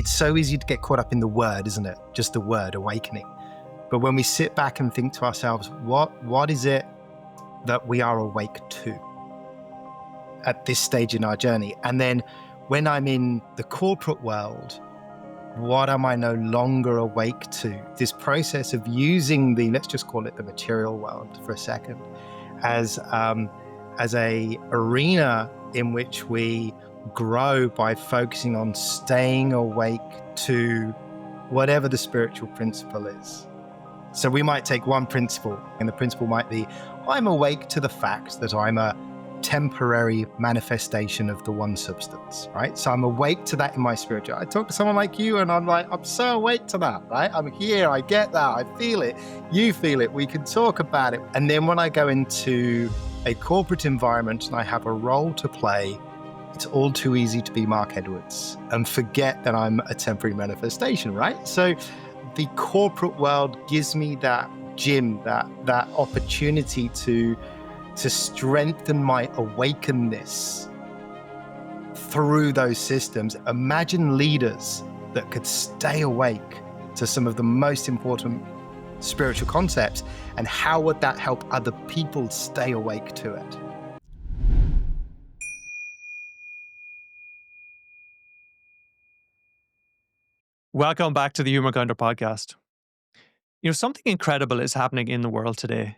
it's so easy to get caught up in the word, isn't it? Just the word, awakening. But when we sit back and think to ourselves, what is it that we are awake to at this stage in our journey? And then when I'm in the corporate world, what am I no longer awake to? This process of using let's just call it the material world for a second, as a arena in which we grow by focusing on staying awake to whatever the spiritual principle is. So we might take one principle, and the principle might be, I'm awake to the fact that I'm a temporary manifestation of the one substance, right? So I'm awake to that in my spiritual. I talk to someone like you and I'm like, I'm so awake to that, right? I'm here, I get that, I feel it, you feel it, we can talk about it. And then when I go into a corporate environment and I have a role to play, it's all too easy to be Mark Edwards and forget that I'm a temporary manifestation, right? So the corporate world gives me that gym, that opportunity to strengthen my awakenness through those systems. Imagine leaders that could stay awake to some of the most important spiritual concepts, and how would that help other people stay awake to it? Welcome back to the Humor Counter podcast. Something incredible is happening in the world today.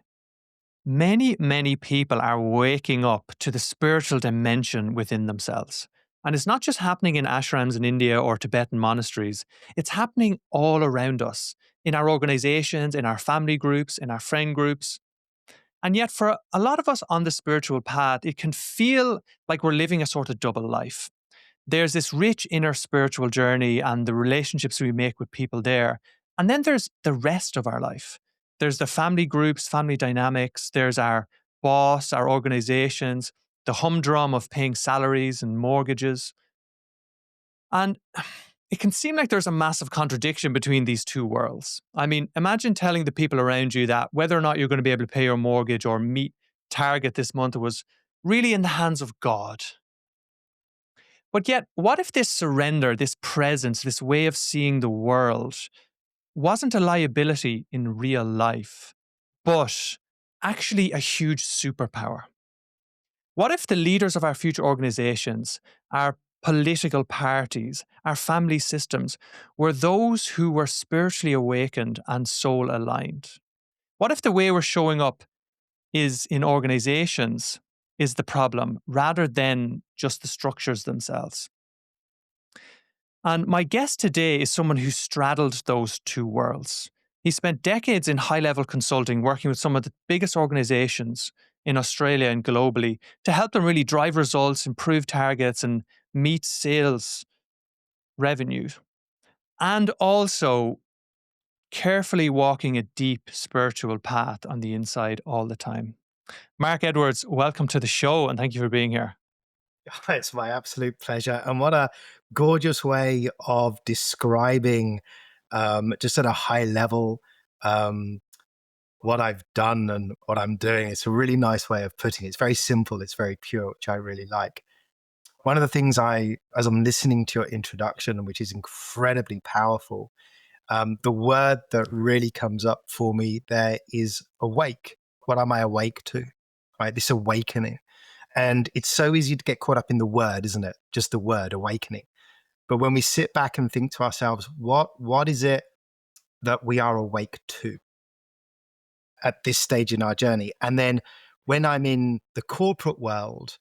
Many people are waking up to the spiritual dimension within themselves. And it's not just happening in ashrams in India or Tibetan monasteries. It's happening all around us, in our organizations, in our family groups, in our friend groups. And yet for a lot of us on the spiritual path, it can feel like we're living a sort of double life. There's this rich inner spiritual journey and the relationships we make with people there. And then there's the rest of our life. There's the family groups, family dynamics. There's our boss, our organizations, the humdrum of paying salaries and mortgages. And it can seem like there's a massive contradiction between these two worlds. I mean, imagine telling the people around you that whether or not you're going to be able to pay your mortgage or meet target this month was really in the hands of God. But yet, what if this surrender, this presence, this way of seeing the world wasn't a liability in real life, but actually a huge superpower? What if the leaders of our future organizations, our political parties, our family systems were those who were spiritually awakened and soul aligned? What if the way we're showing up is in organizations is the problem rather than just the structures themselves? And my guest today is someone who straddled those two worlds. He spent decades in high-level consulting, working with some of the biggest organizations in Australia and globally to help them really drive results, improve targets, and meet sales revenue. And also carefully walking a deep spiritual path on the inside all the time. Mark Edwards, welcome to the show, and thank you for being here. It's my absolute pleasure. And what a gorgeous way of describing, just at a high level, what I've done and what I'm doing. It's a really nice way of putting it. It's very simple. It's very pure, which I really like. One of the things as I'm listening to your introduction, which is incredibly powerful, the word that really comes up for me there is awake. What am I awake to? Right? This awakening. And it's so easy to get caught up in the word, isn't it? Just the word, awakening. But when we sit back and think to ourselves, what is it that we are awake to at this stage in our journey? And then when I'm in the corporate world,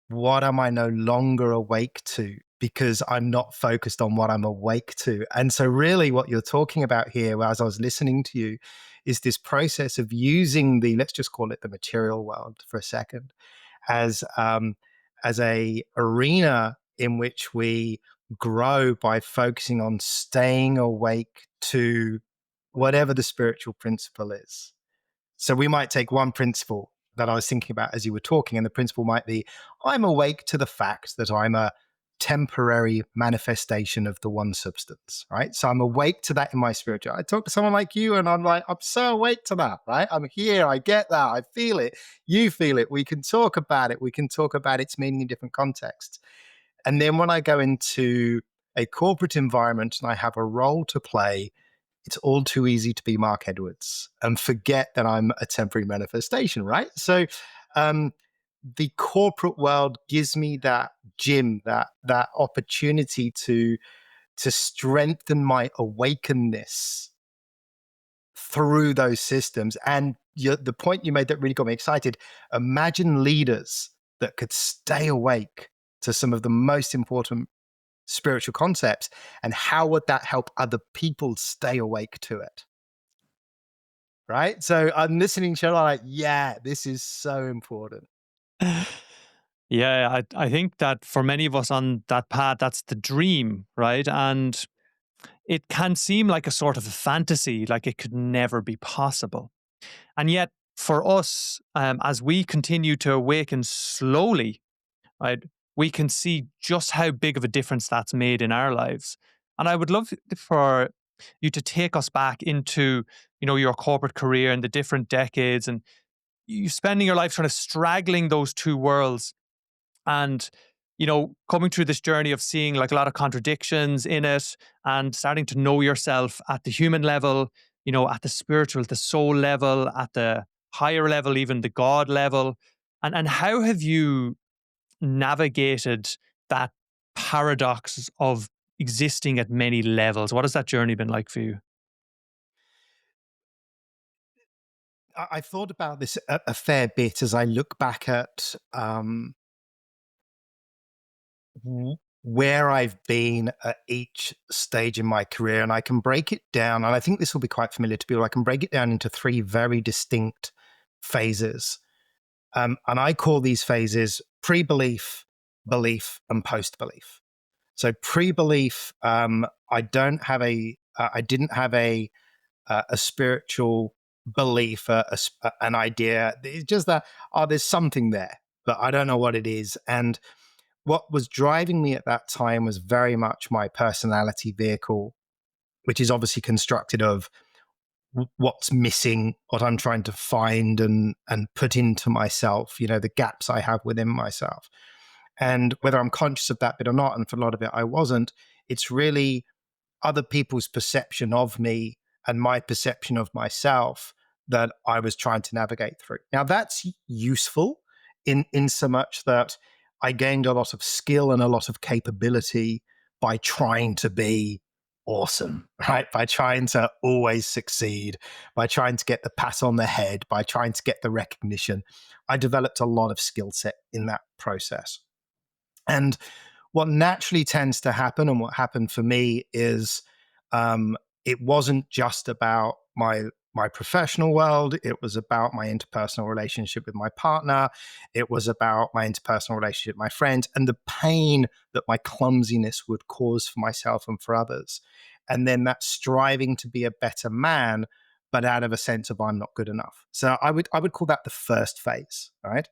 what am I no longer awake to? Because I'm not focused on what I'm awake to. And so really what you're talking about here, as I was listening to you, is this process of using let's just call it the material world for a second, as a arena in which we grow by focusing on staying awake to whatever the spiritual principle is. So we might take one principle that I was thinking about as you were talking, and the principle might be, I'm awake to the fact that I'm a temporary manifestation of the one substance, right? So I'm awake to that in my spiritual. I talk to someone like you and I'm like, I'm so awake to that, right? I'm here, I get that, I feel it, you feel it, we can talk about it, we can talk about its meaning in different contexts. And then when I go into a corporate environment and I have a role to play, it's all too easy to be Mark Edwards and forget that I'm a temporary manifestation, right? So the corporate world gives me that gym, that opportunity to strengthen my awakenness through those systems. And the point you made that really got me excited, imagine leaders that could stay awake to some of the most important spiritual concepts, and how would that help other people stay awake to it? Right? So I'm listening to it, I'm like, yeah, this is so important. Yeah, I think that for many of us on that path, that's the dream, right? And it can seem like a sort of a fantasy, like it could never be possible. And yet, for us, as we continue to awaken slowly, right, we can see just how big of a difference that's made in our lives. And I would love for you to take us back into, your corporate career and the different decades, and you spending your life sort of straggling those two worlds, and coming through this journey of seeing like a lot of contradictions in it, and starting to know yourself at the human level, at the spiritual, the soul level, at the higher level, even the God level. And how have you navigated that paradox of existing at many levels? What has that journey been like for you? I thought about this a fair bit as I look back at where I've been at each stage in my career. And I can break it down, and I think this will be quite familiar to people. I can break it down into three very distinct phases. And I call these phases pre-belief, belief, and post-belief. So pre-belief, I didn't have a spiritual belief, an idea. It's just that, there's something there, but I don't know what it is. And what was driving me at that time was very much my personality vehicle, which is obviously constructed of what's missing, what I'm trying to find and put into myself, the gaps I have within myself. And whether I'm conscious of that bit or not, and for a lot of it I wasn't, it's really other people's perception of me and my perception of myself that I was trying to navigate through. Now that's useful in so much that I gained a lot of skill and a lot of capability by trying to be awesome, right? By trying to always succeed, by trying to get the pat on the head, by trying to get the recognition. I developed a lot of skill set in that process. And what naturally tends to happen, and what happened for me, is it wasn't just about my professional world. It was about my interpersonal relationship with my partner. It was about my interpersonal relationship with my friends, and the pain that my clumsiness would cause for myself and for others. And then that striving to be a better man, but out of a sense of I'm not good enough. So I would call that the first phase, right?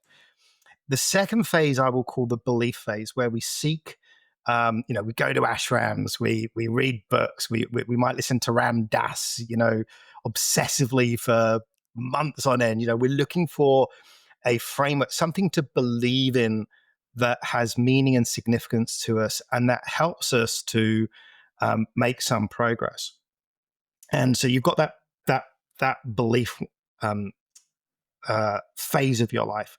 The second phase I will call the belief phase, where we seek, we go to ashrams, we read books, we might listen to Ram Dass, obsessively for months on end. We're looking for a framework, something to believe in that has meaning and significance to us, and that helps us to make some progress. And so you've got that belief phase of your life.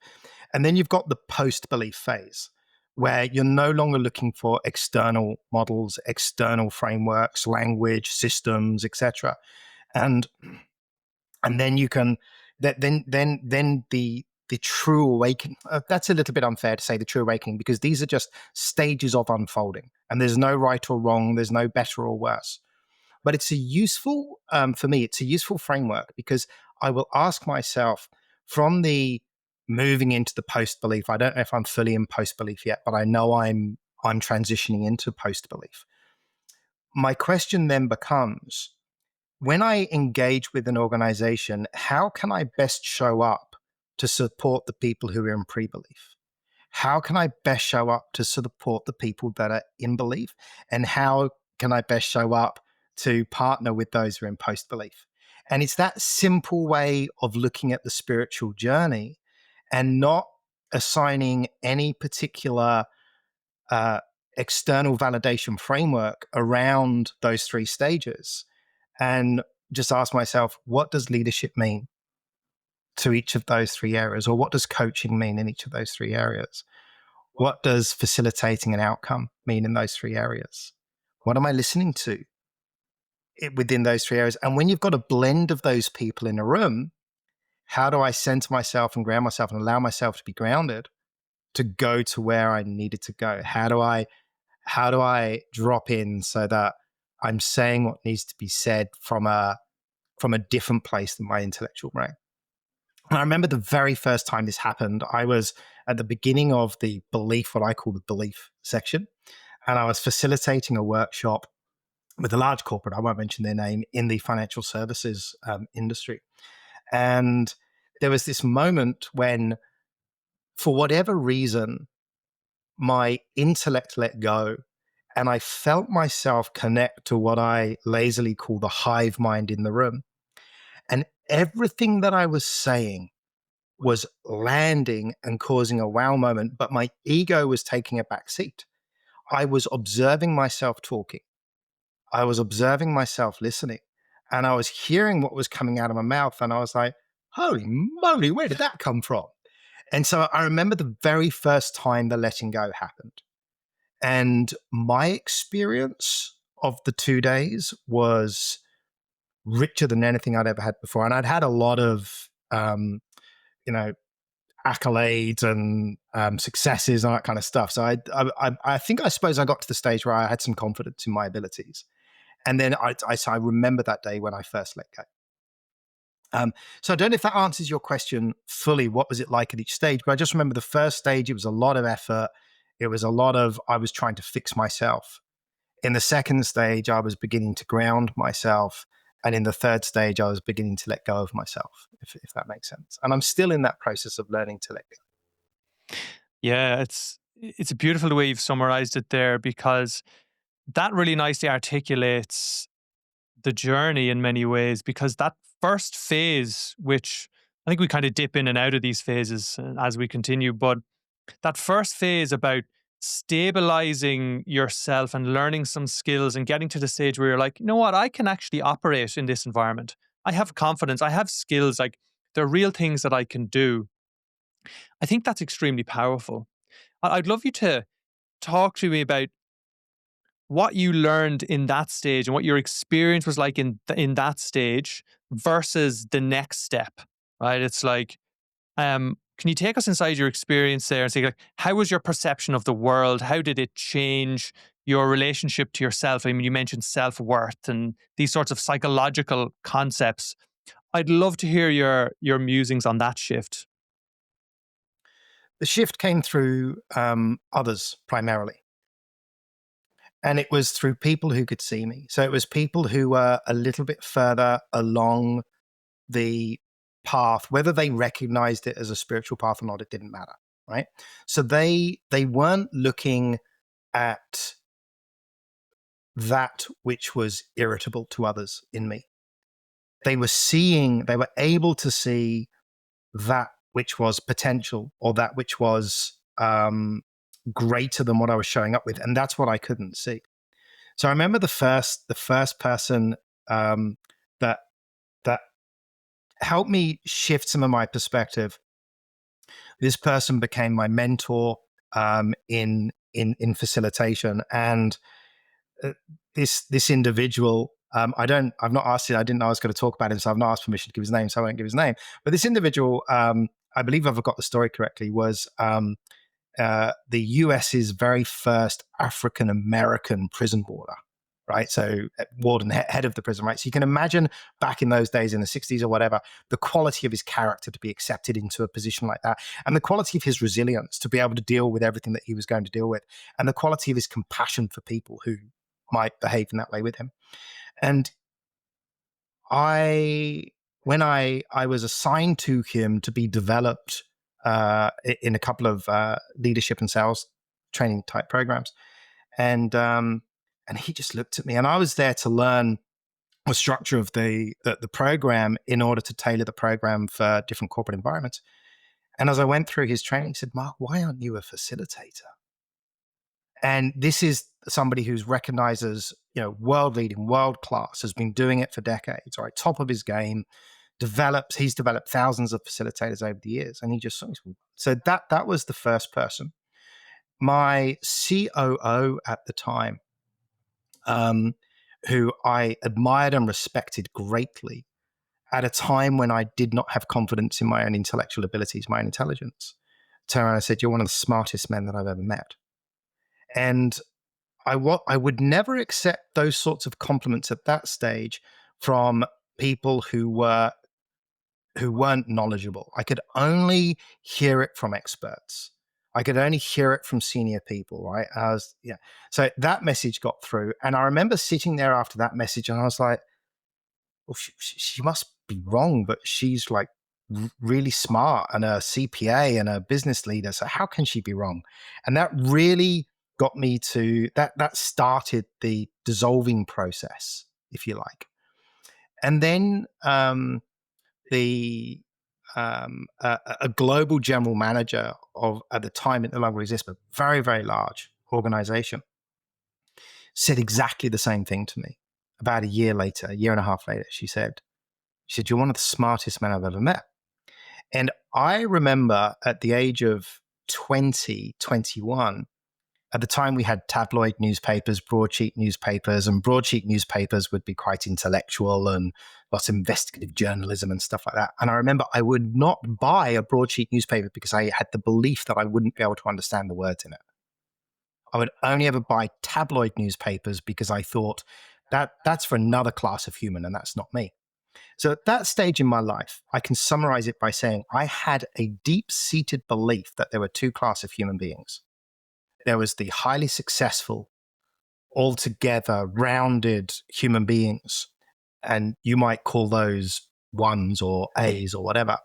And then you've got the post-belief phase, where you're no longer looking for external models, external frameworks, language, systems, etc. And then you can then the true awakening. That's a little bit unfair to say the true awakening, because these are just stages of unfolding, and there's no right or wrong, there's no better or worse. But it's a useful, for me, it's a useful framework, because I will ask myself, from the moving into the post belief, I don't know if I'm fully in post belief yet, but I know I'm transitioning into post belief. My question then becomes, when I engage with an organization, how can I best show up to support the people who are in pre belief? How can I best show up to support the people that are in belief? And how can I best show up to partner with those who are in post belief? And it's that simple way of looking at the spiritual journey, and not assigning any particular uh, external validation framework around those 3 stages and just ask myself, what does leadership mean to each of those 3 areas? Or what does coaching mean in each of those 3 areas? What does facilitating an outcome mean in those 3 areas? What am I listening to within those 3 areas? And when you've got a blend of those people in a room, how do I center myself and ground myself and allow myself to be grounded to go to where I needed to go? How do I drop in so that I'm saying what needs to be said from a different place than my intellectual brain? And I remember the very first time this happened, I was at the beginning of the belief, what I call the belief section, and I was facilitating a workshop with a large corporate, I won't mention their name, in the financial services industry. And there was this moment when, for whatever reason, my intellect let go and I felt myself connect to what I lazily call the hive mind in the room. And everything that I was saying was landing and causing a wow moment, but my ego was taking a back seat. I was observing myself talking. I was observing myself listening, and I was hearing what was coming out of my mouth. And I was like, holy moly, where did that come from? And so I remember the very first time the letting go happened. And my experience of the 2 days was richer than anything I'd ever had before. And I'd had a lot of, you know, accolades and successes and that kind of stuff. So I think I suppose I got to the stage where I had some confidence in my abilities. And then I remember that day when I first let go. So I don't know if that answers your question fully. What was it like at each stage? But I just remember the first stage, it was a lot of effort. It was a lot of, I was trying to fix myself. In the second stage, I was beginning to ground myself. And in the third stage, I was beginning to let go of myself, if that makes sense. And I'm still in that process of learning to let go. Yeah, it's beautiful the way you've summarized it there, because that really nicely articulates the journey in many ways. Because that first phase, which I think we kind of dip in and out of these phases as we continue, but that first phase about stabilizing yourself and learning some skills and getting to the stage where you're like, you know what, I can actually operate in this environment. I have confidence, I have skills, like there are real things that I can do. I think that's extremely powerful. I'd love you to talk to me about what you learned in that stage and what your experience was like in that stage versus the next step, right? It's like, can you take us inside your experience there and say, like, how was your perception of the world? How did it change your relationship to yourself? I mean, you mentioned self-worth and these sorts of psychological concepts. I'd love to hear your musings on that shift. The shift came through others primarily. And it was through people who could see me. So it was people who were a little bit further along the path, whether they recognized it as a spiritual path or not, it didn't matter, right? So they weren't looking at that which was irritable to others in me. They were able to see that which was potential, or that which was greater than what I was showing up with. And that's what I couldn't see. So I remember the first person that that helped me shift some of my perspective. This person became my mentor in facilitation, and this individual. I've not asked it. I didn't know I was going to talk about him, so I've not asked permission to give his name, so I won't give his name. But this individual, I believe I've got the story correctly, was the US's very first African American prison warder, right? So warden, head of the prison, right? So you can imagine back in those days in the 60s or whatever, the quality of his character to be accepted into a position like that, and the quality of his resilience to be able to deal with everything that he was going to deal with, and the quality of his compassion for people who might behave in that way with him. And when I was assigned to him to be developed in a couple of leadership and sales training type programs, and he just looked at me, and I was there to learn the structure of the program in order to tailor the program for different corporate environments. And as I went through his training, he said, "Mark, why aren't you a facilitator?" And this is somebody who's recognized as, world leading, world class, has been doing it for decades, right? Top of his game, he's developed thousands of facilitators over the years. And he just, so that was the first person. My COO at the time, who I admired and respected greatly at a time when I did not have confidence in my own intellectual abilities, my own intelligence, turned around and said, "You're one of the smartest men that I've ever met." And I would never accept those sorts of compliments at that stage from people who weren't knowledgeable. I could only hear it from experts. I could only hear it from senior people, right? So that message got through. And I remember sitting there after that message and I was like, well, she must be wrong, but she's like really smart and a CPA and a business leader. So how can she be wrong? And that really got me to that started the dissolving process, if you like. And then a global general manager of, at the time it no longer exists, but very, very large organization, said exactly the same thing to me about a year and a half later. She said, "You're one of the smartest men I've ever met." And I remember at the age of 20, 21, at the time we had tabloid newspapers, broadsheet newspapers, and broadsheet newspapers would be quite intellectual and lots of investigative journalism and stuff like that. And I remember I would not buy a broadsheet newspaper because I had the belief that I wouldn't be able to understand the words in it. I would only ever buy tabloid newspapers because I thought that's for another class of human and that's not me. So at that stage in my life, I can summarize it by saying I had a deep-seated belief that there were two classes of human beings. There was the highly successful, altogether rounded human beings, and you might call those ones or A's or whatever.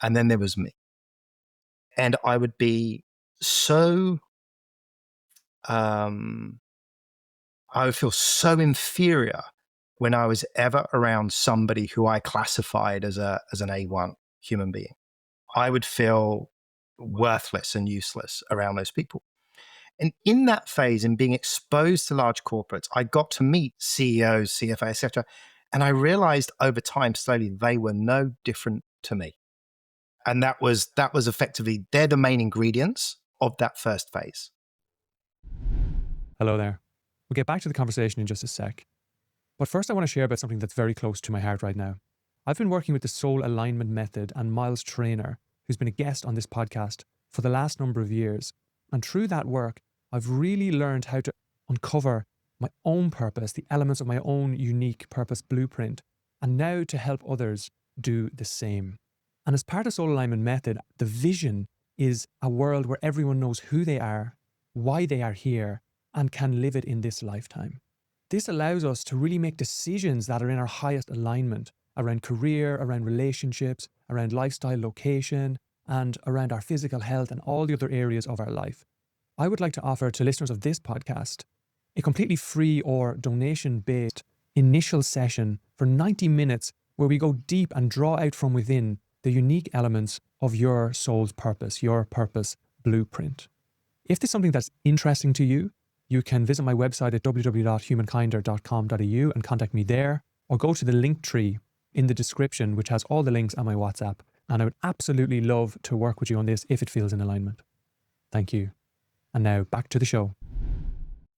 And then there was me. And I would be so, I would feel so inferior when I was ever around somebody who I classified as an A1 human being. I would feel worthless and useless around those people. And in that phase, in being exposed to large corporates, I got to meet CEOs, CFOs, etc. And I realized over time, slowly, they were no different to me. And that was effectively, they're the main ingredients of that first phase. Hello there. We'll get back to the conversation in just a sec. But first, I want to share about something that's very close to my heart right now. I've been working with the Soul Alignment Method and Miles Trainer, who's been a guest on this podcast for the last number of years. And through that work, I've really learned how to uncover my own purpose, the elements of my own unique purpose blueprint, and now to help others do the same. And as part of Soul Alignment Method, the vision is a world where everyone knows who they are, why they are here, and can live it in this lifetime. This allows us to really make decisions that are in our highest alignment around career, around relationships, around lifestyle, location, and around our physical health and all the other areas of our life. I would like to offer to listeners of this podcast a completely free or donation-based initial session for 90 minutes where we go deep and draw out from within the unique elements of your soul's purpose, your purpose blueprint. If this is something that's interesting to you, you can visit my website at www.humankinder.com.au and contact me there, or go to the link tree in the description, which has all the links on my WhatsApp. And I would absolutely love to work with you on this if it feels in alignment. Thank you. And now back to the show.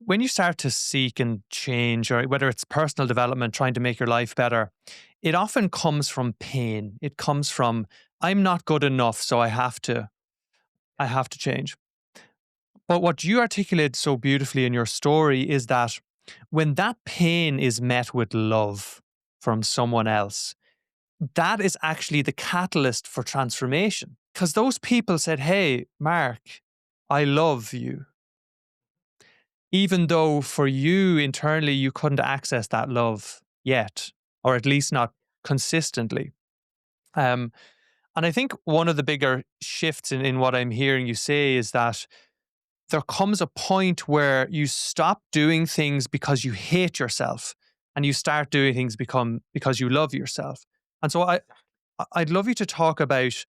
When you start to seek and change, or whether it's personal development, trying to make your life better, it often comes from pain. It comes from, I'm not good enough, so I have to change. But what you articulate so beautifully in your story is that when that pain is met with love from someone else, that is actually the catalyst for transformation. Because those people said, hey, Mark, I love you. Even though for you internally, you couldn't access that love yet, or at least not consistently. And I think one of the bigger shifts in what I'm hearing you say is that there comes a point where you stop doing things because you hate yourself and you start doing things because you love yourself. And so I'd love you to talk about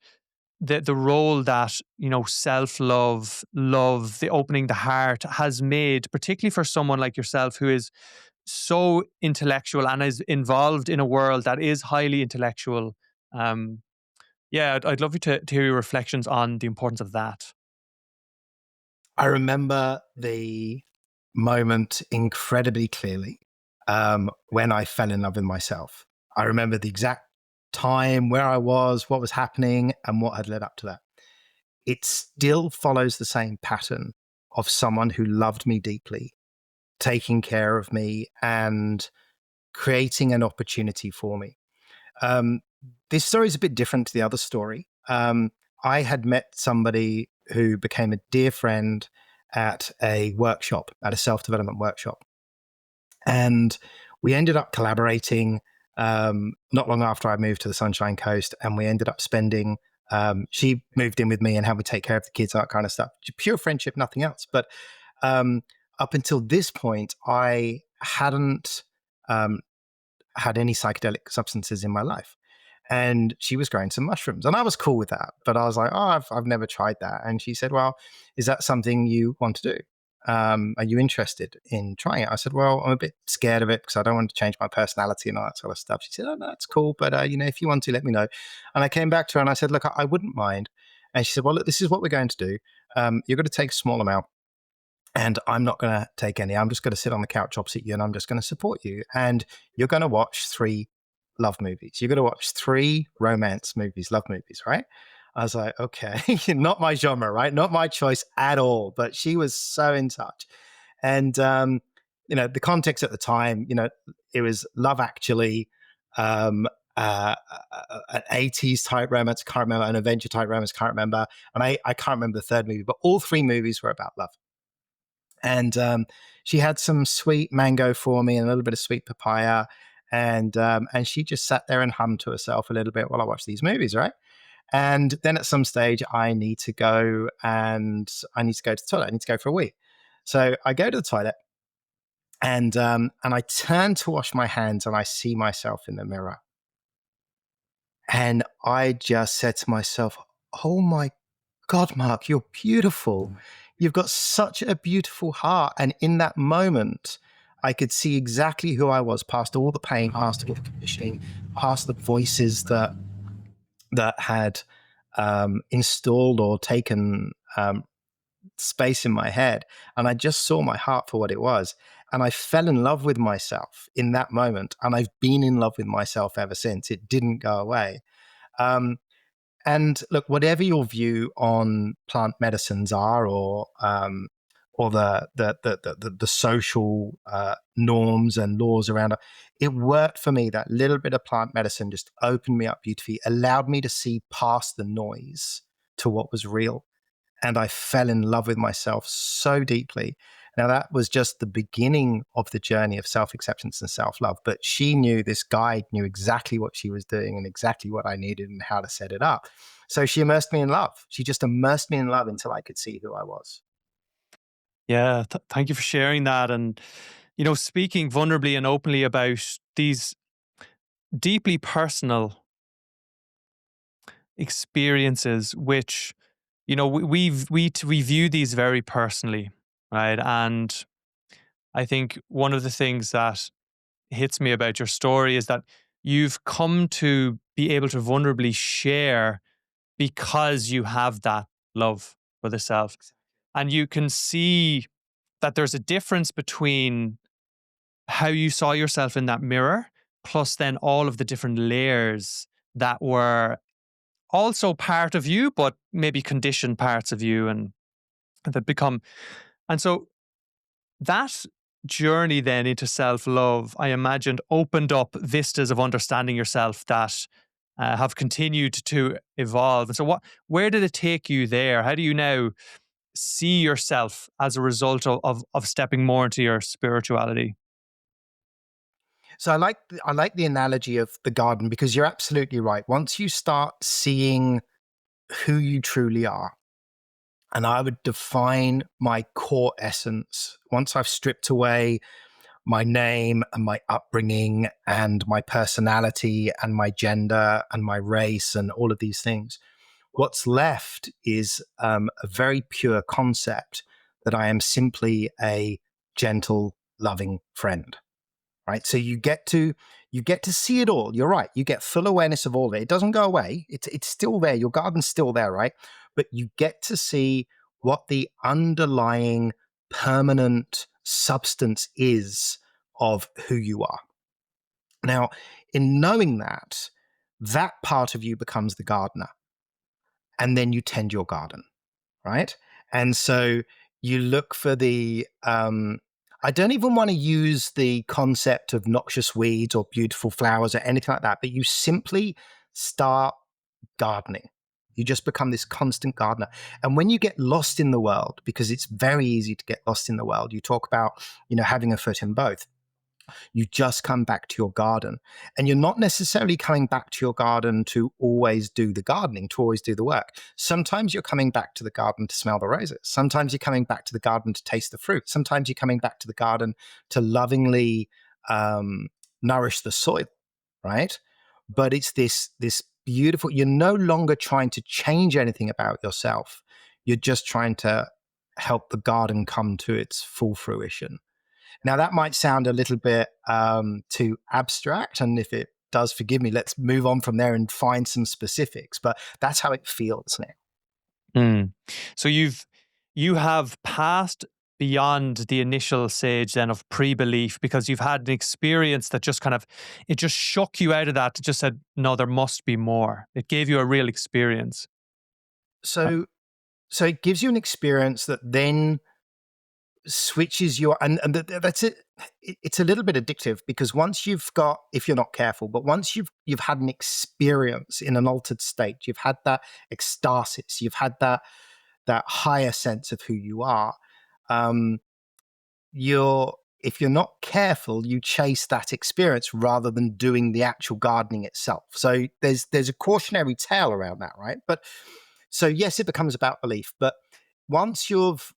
the role that, self-love, love, the opening the heart has made, particularly for someone like yourself who is so intellectual and is involved in a world that is highly intellectual. Um, yeah, I'd love you to hear your reflections on the importance of that. I remember the moment incredibly clearly when I fell in love with myself. I remember the exact time, where I was, what was happening, and what had led up to that. It still follows the same pattern of someone who loved me deeply, taking care of me, and creating an opportunity for me. Um, this story is a bit different to the other story. I had met somebody who became a dear friend at a workshop, at a self development workshop. And we ended up collaborating not long after I moved to the Sunshine Coast. And we ended up spending, she moved in with me and helped me take care of the kids, that kind of stuff. Pure friendship, nothing else. But up until this point, I hadn't had any psychedelic substances in my life. And she was growing some mushrooms, and I was cool with that. But I was like, "Oh, I've never tried that." And she said, "Well, is that something you want to do? Are you interested in trying it?" I said, "Well, I'm a bit scared of it because I don't want to change my personality and all that sort of stuff." She said, "Oh, no, that's cool, but if you want to, let me know." And I came back to her and I said, "Look, I wouldn't mind." And she said, "Well, look, this is what we're going to do. You're going to take a small amount, and I'm not going to take any. I'm just going to sit on the couch opposite you and I'm just going to support you. And you're going to watch 3 love movies. You're going to watch 3 romance movies, love movies, right?" I was like, okay, not my genre, right? Not my choice at all. But she was so in touch. And, the context at the time, it was Love Actually, um, an 80s type romance, can't remember, an adventure type romance, can't remember. And I can't remember the third movie, but all 3 movies were about love. And she had some sweet mango for me and a little bit of sweet papaya, and she just sat there and hummed to herself a little bit while I watched these movies, right? And then at some stage, I need to go to the toilet. I need to go for a wee. So I go to the toilet, and I turn to wash my hands, and I see myself in the mirror, and I just said to myself, "Oh my God, Mark, you're beautiful. You've got such a beautiful heart." And in that moment, I could see exactly who I was, past all the pain, past all the conditioning, past the voices that had installed or taken space in my head. And I just saw my heart for what it was. And I fell in love with myself in that moment. And I've been in love with myself ever since. It didn't go away. Um, and look, whatever your view on plant medicines are, or the social norms and laws around it worked for me. That little bit of plant medicine just opened me up beautifully, allowed me to see past the noise to what was real, and I fell in love with myself so deeply. Now, that was just the beginning of the journey of self-acceptance and self-love. But this guide knew exactly what she was doing and exactly what I needed and how to set it up. So she immersed me in love. She just immersed me in love until I could see who I was. Yeah, thank you for sharing that. And, speaking vulnerably and openly about these deeply personal experiences, which, we view these very personally, right? And I think one of the things that hits me about your story is that you've come to be able to vulnerably share because you have that love for the self. And you can see that there's a difference between how you saw yourself in that mirror, plus then all of the different layers that were also part of you, but maybe conditioned parts of you and that become. And so that journey then into self-love, I imagined, opened up vistas of understanding yourself that have continued to evolve. And so where did it take you there? How do you now see yourself as a result of stepping more into your spirituality? So I like the analogy of the garden, because you're absolutely right. Once you start seeing who you truly are, and I would define my core essence, once I've stripped away my name and my upbringing and my personality and my gender and my race and all of these things, What's left is a very pure concept that I am simply a gentle, loving friend. Right. So you get to see it all. You're right. You get full awareness of all of it. It doesn't go away. It's still there. Your garden's still there, right? But you get to see what the underlying permanent substance is of who you are. Now, in knowing that, that part of you becomes the gardener. And then you tend your garden, right? And so you look for the I don't even want to use the concept of noxious weeds or beautiful flowers or anything like that, but you simply start gardening. You just become this constant gardener. And when you get lost in the world, because it's very easy to get lost in the world, you talk about, having a foot in both. You just come back to your garden, and you're not necessarily coming back to your garden to always do the gardening, to always do the work. Sometimes you're coming back to the garden to smell the roses. Sometimes you're coming back to the garden to taste the fruit. Sometimes you're coming back to the garden to lovingly nourish the soil, right? But it's this beautiful, you're no longer trying to change anything about yourself. You're just trying to help the garden come to its full fruition. Now, that might sound a little bit too abstract, and if it does, forgive me, let's move on from there and find some specifics, but that's how it feels now. Mm. So you have passed beyond the initial stage then of pre-belief, because you've had an experience that just it just shook you out of that. It just said, no, there must be more. It gave you a real experience. So it gives you an experience that then switches your that's it. It's a little bit addictive, because once you've got, if you're not careful, but once you've had an experience in an altered state, you've had that ecstasis, you've had that higher sense of who you are, if you're not careful, you chase that experience rather than doing the actual gardening itself. So there's a cautionary tale around that, right? But so yes, it becomes about belief, but once you've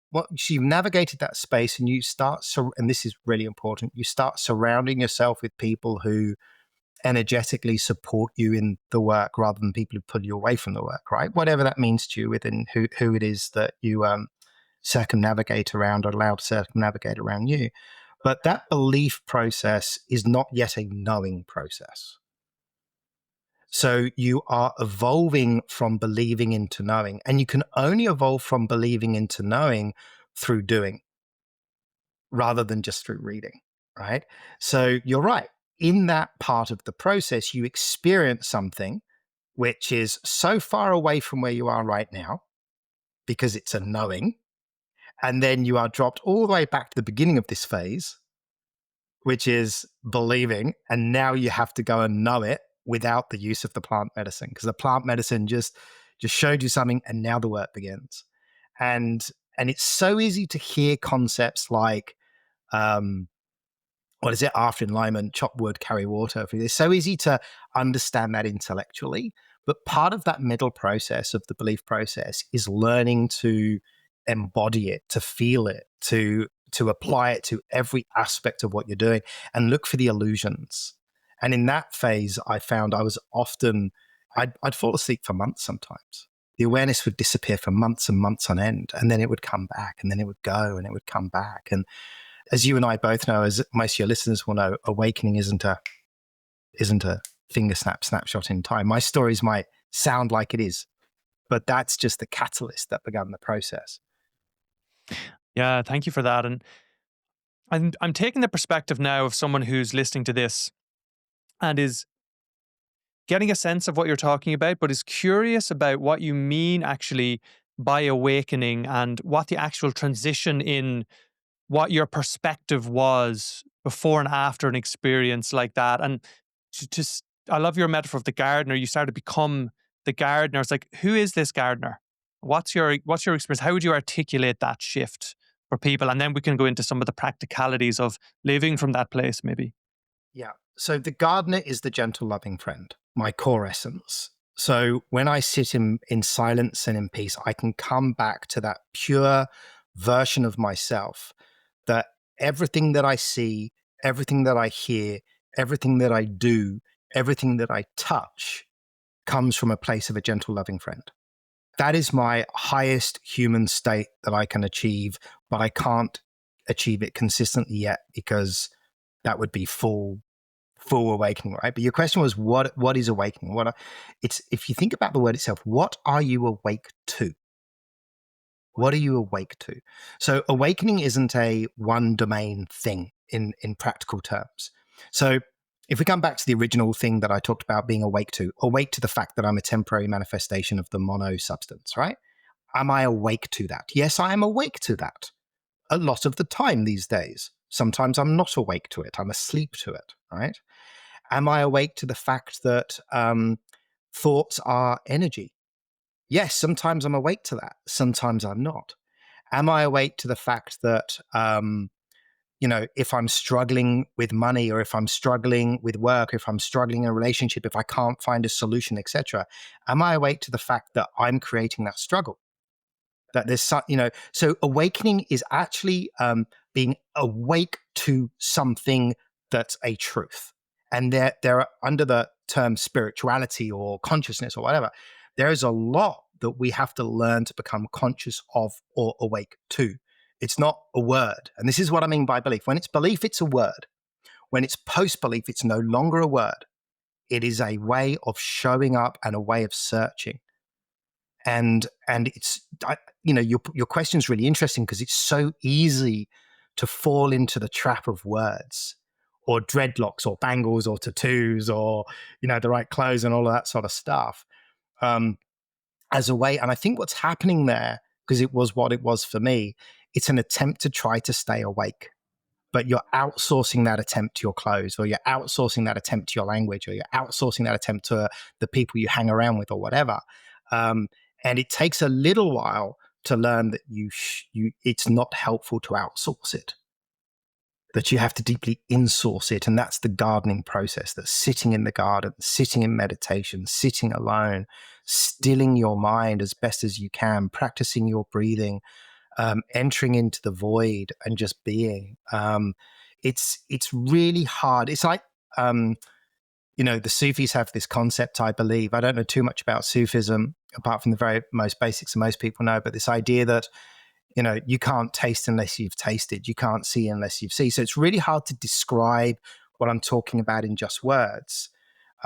navigated that space, and you start, and this is really important, you start surrounding yourself with people who energetically support you in the work rather than people who pull you away from the work, right? Whatever that means to you, within who it is that you circumnavigate around, or allow to circumnavigate around you. But that belief process is not yet a knowing process. So you are evolving from believing into knowing, and you can only evolve from believing into knowing through doing, rather than just through reading, right? So you're right. In that part of the process, you experience something which is so far away from where you are right now, because it's a knowing, and then you are dropped all the way back to the beginning of this phase, which is believing, and now you have to go and know it without the use of the plant medicine, because the plant medicine just showed you something, and now the work begins. And it's so easy to hear concepts like what is it, after enlightenment, chop wood, carry water. It's so easy to understand that intellectually, but part of that middle process of the belief process is learning to embody it, to feel it, to apply it to every aspect of what you're doing, and look for the illusions. And in that phase, I found I was often, I'd fall asleep for months sometimes. The awareness would disappear for months and months on end, and then it would come back, and then it would go, and it would come back. And as you and I both know, as most of your listeners will know, awakening isn't a finger snapshot in time. My stories might sound like it is, but that's just the catalyst that began the process. Yeah, thank you for that. And I'm taking the perspective now of someone who's listening to this and is getting a sense of what you're talking about, but is curious about what you mean actually by awakening, and what the actual transition in what your perspective was before and after an experience like that. And just, I love your metaphor of the gardener. You started to become the gardener. It's like, who is this gardener? What's your experience? How would you articulate that shift for people? And then we can go into some of the practicalities of living from that place, maybe. Yeah. So the gardener is the gentle, loving friend, my core essence. So when I sit in silence and in peace, I can come back to that pure version of myself, that everything that I see, everything that I hear, everything that I do, everything that I touch comes from a place of a gentle, loving friend. that is my highest human state that I can achieve, but I can't achieve it consistently yet because that would be full awakening, right? But your question was what is awakening? It's if you think about the word itself, what are you awake to? What are you awake to? So awakening isn't a one domain thing in practical terms. So if we come back to the original thing that I talked about being awake to the fact that I'm a temporary manifestation of the mono substance, right? Am I awake to that? Yes, I am awake to that a lot of the time these days. Sometimes I'm not awake to it. I'm asleep to it, right? Am I awake to the fact that thoughts are energy? Yes, sometimes I'm awake to that. Sometimes I'm not. Am I awake to the fact that, if I'm struggling with money or if I'm struggling with work, if I'm struggling in a relationship, if I can't find a solution, etc., am I awake to the fact that I'm creating that struggle? That there's so awakening is actually being awake to something that's a truth. And there are, under the term spirituality or consciousness or whatever, there is a lot that we have to learn to become conscious of or awake to. It's not a word. And this is what I mean by belief. When it's belief, it's a word. When it's post-belief, it's no longer a word. It is a way of showing up and a way of searching. And it's, your question is really interesting because it's so easy to fall into the trap of words or dreadlocks or bangles or tattoos or, the right clothes and all of that sort of stuff as a way. And I think what's happening there, because it was what it was for me, it's an attempt to try to stay awake. But you're outsourcing that attempt to your clothes, or you're outsourcing that attempt to your language, or you're outsourcing that attempt to the people you hang around with or whatever. And it takes a little while to learn that it's not helpful to outsource it, that you have to deeply insource it. And that's the gardening process, that's sitting in the garden, sitting in meditation, sitting alone, stilling your mind as best as you can, practicing your breathing, entering into the void and just being. It's really hard. It's like, the Sufis have this concept, I believe. I don't know too much about Sufism, apart from the very most basics that most people know, but this idea that, you can't taste unless you've tasted. You can't see unless you've seen. So it's really hard to describe what I'm talking about in just words.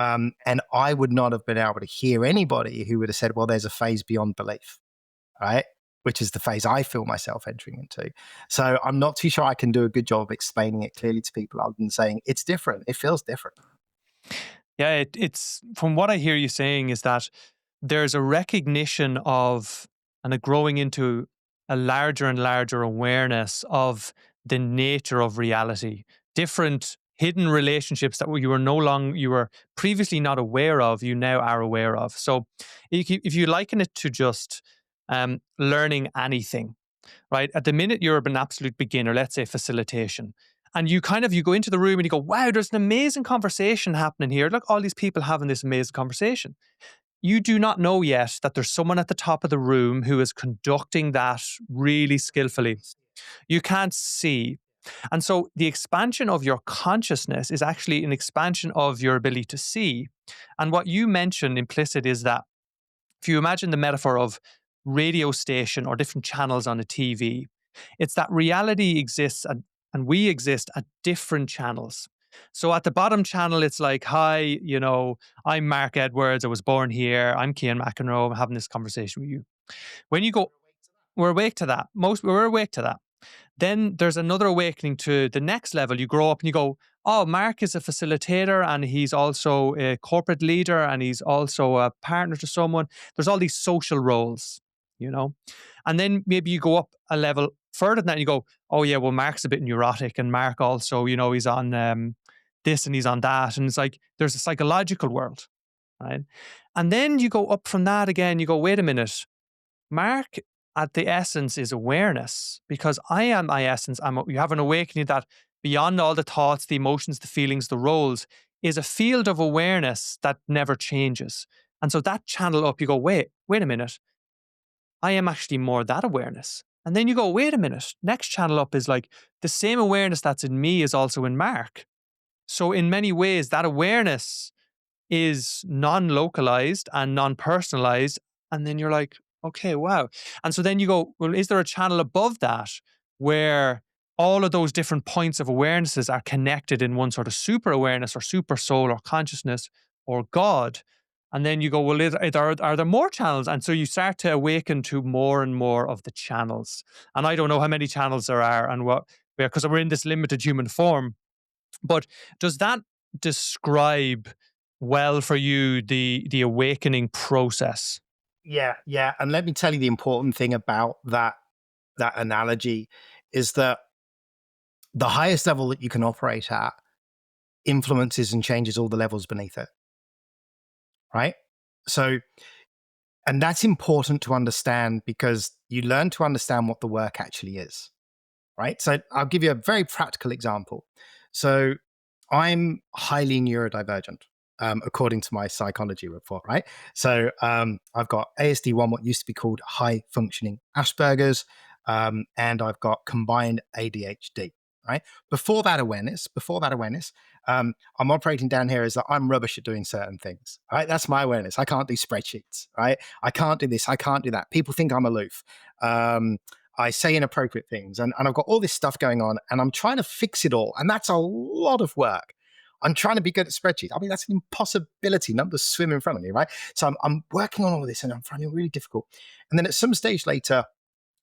And I would not have been able to hear anybody who would have said, well, there's a phase beyond belief, right? Which is the phase I feel myself entering into. So I'm not too sure I can do a good job of explaining it clearly to people other than saying it's different. It feels different. Yeah, it's from what I hear you saying is that there's a recognition of and a growing into a larger and larger awareness of the nature of reality, different hidden relationships that you were previously not aware of, you now are aware of. So if you liken it to just learning anything, right? At the minute you're an absolute beginner, let's say facilitation, and you go into the room and you go, wow, there's an amazing conversation happening here. Look, all these people having this amazing conversation. You do not know yet that there's someone at the top of the room who is conducting that really skillfully. You can't see. And so the expansion of your consciousness is actually an expansion of your ability to see. And what you mentioned implicit is that if you imagine the metaphor of radio station or different channels on a TV, it's that reality exists and we exist at different channels. So at the bottom channel, it's like, hi, I'm Mark Edwards. I was born here. I'm Cian McEnroe. I'm having this conversation with you. When you go, we're awake to that. We're awake to that. Then there's another awakening to the next level. You grow up and you go, oh, Mark is a facilitator and he's also a corporate leader and he's also a partner to someone. There's all these social roles, And then maybe you go up a level further than that and you go, oh yeah, well, Mark's a bit neurotic and Mark also, he's on this and he's on that. And it's like, there's a psychological world, right? And then you go up from that again, you go, wait a minute, Mark at the essence is awareness, because I am my essence. You have an awakening that beyond all the thoughts, the emotions, the feelings, the roles is a field of awareness that never changes. And so that channel up, you go, wait a minute. I am actually more that awareness. And then you go, wait a minute. Next channel up is like the same awareness that's in me is also in Mark. So in many ways, that awareness is non-localized and non-personalized. And then you're like, Okay, wow. And so then you go, well, is there a channel above that where all of those different points of awarenesses are connected in one sort of super awareness or super soul or consciousness or God? And then you go, well, are there more channels? And so you start to awaken to more and more of the channels. And I don't know how many channels there are and what, because we're in this limited human form. But does that describe well for you the awakening process? Yeah, yeah. And let me tell you the important thing about that analogy is that the highest level that you can operate at influences and changes all the levels beneath it. Right? So, and that's important to understand because you learn to understand what the work actually is. Right? So I'll give you a very practical example. So I'm highly neurodivergent, according to my psychology report, right? So I've got ASD1, what used to be called high functioning Asperger's, and I've got combined ADHD, right? Before that awareness, I'm operating down here as that I'm rubbish at doing certain things, right? That's my awareness. I can't do spreadsheets, right? I can't do this. I can't do that. People think I'm aloof. I say inappropriate things, and I've got all this stuff going on, and I'm trying to fix it all. And that's a lot of work. I'm trying to be good at spreadsheets. I mean, that's an impossibility. Numbers swim in front of me, right? So I'm working on all of this, and I'm finding it really difficult. And then at some stage later,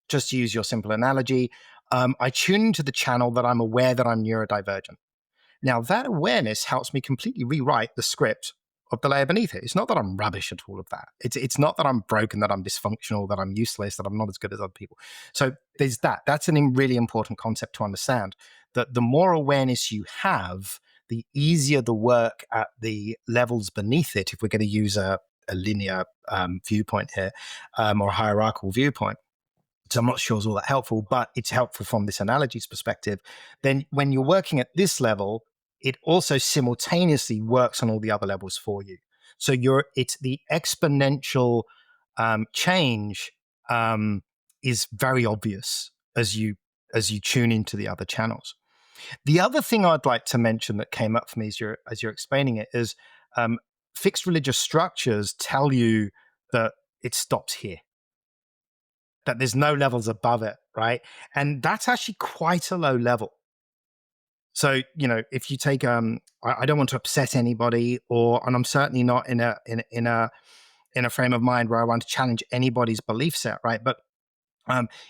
just to use your simple analogy, I tune into the channel that I'm aware that I'm neurodivergent. Now, that awareness helps me completely rewrite the script of the layer beneath it. It's not that I'm rubbish at all of that. It's not that I'm broken, that I'm dysfunctional, that I'm useless, that I'm not as good as other people. So there's that. That's a really important concept to understand, that the more awareness you have, the easier the work at the levels beneath it, if we're going to use a linear viewpoint here, or a hierarchical viewpoint. So I'm not sure it's all that helpful, but it's helpful from this analogy's perspective. Then when you're working at this level, it also simultaneously works on all the other levels for you. So it's the exponential change is very obvious as you tune into the other channels. The other thing I'd like to mention that came up for me as you're explaining it is fixed religious structures tell you that it stops here, that there's no levels above it, right? And that's actually quite a low level. So, if you take I don't want to upset anybody, and I'm certainly not in a frame of mind where I want to challenge anybody's belief set, right? But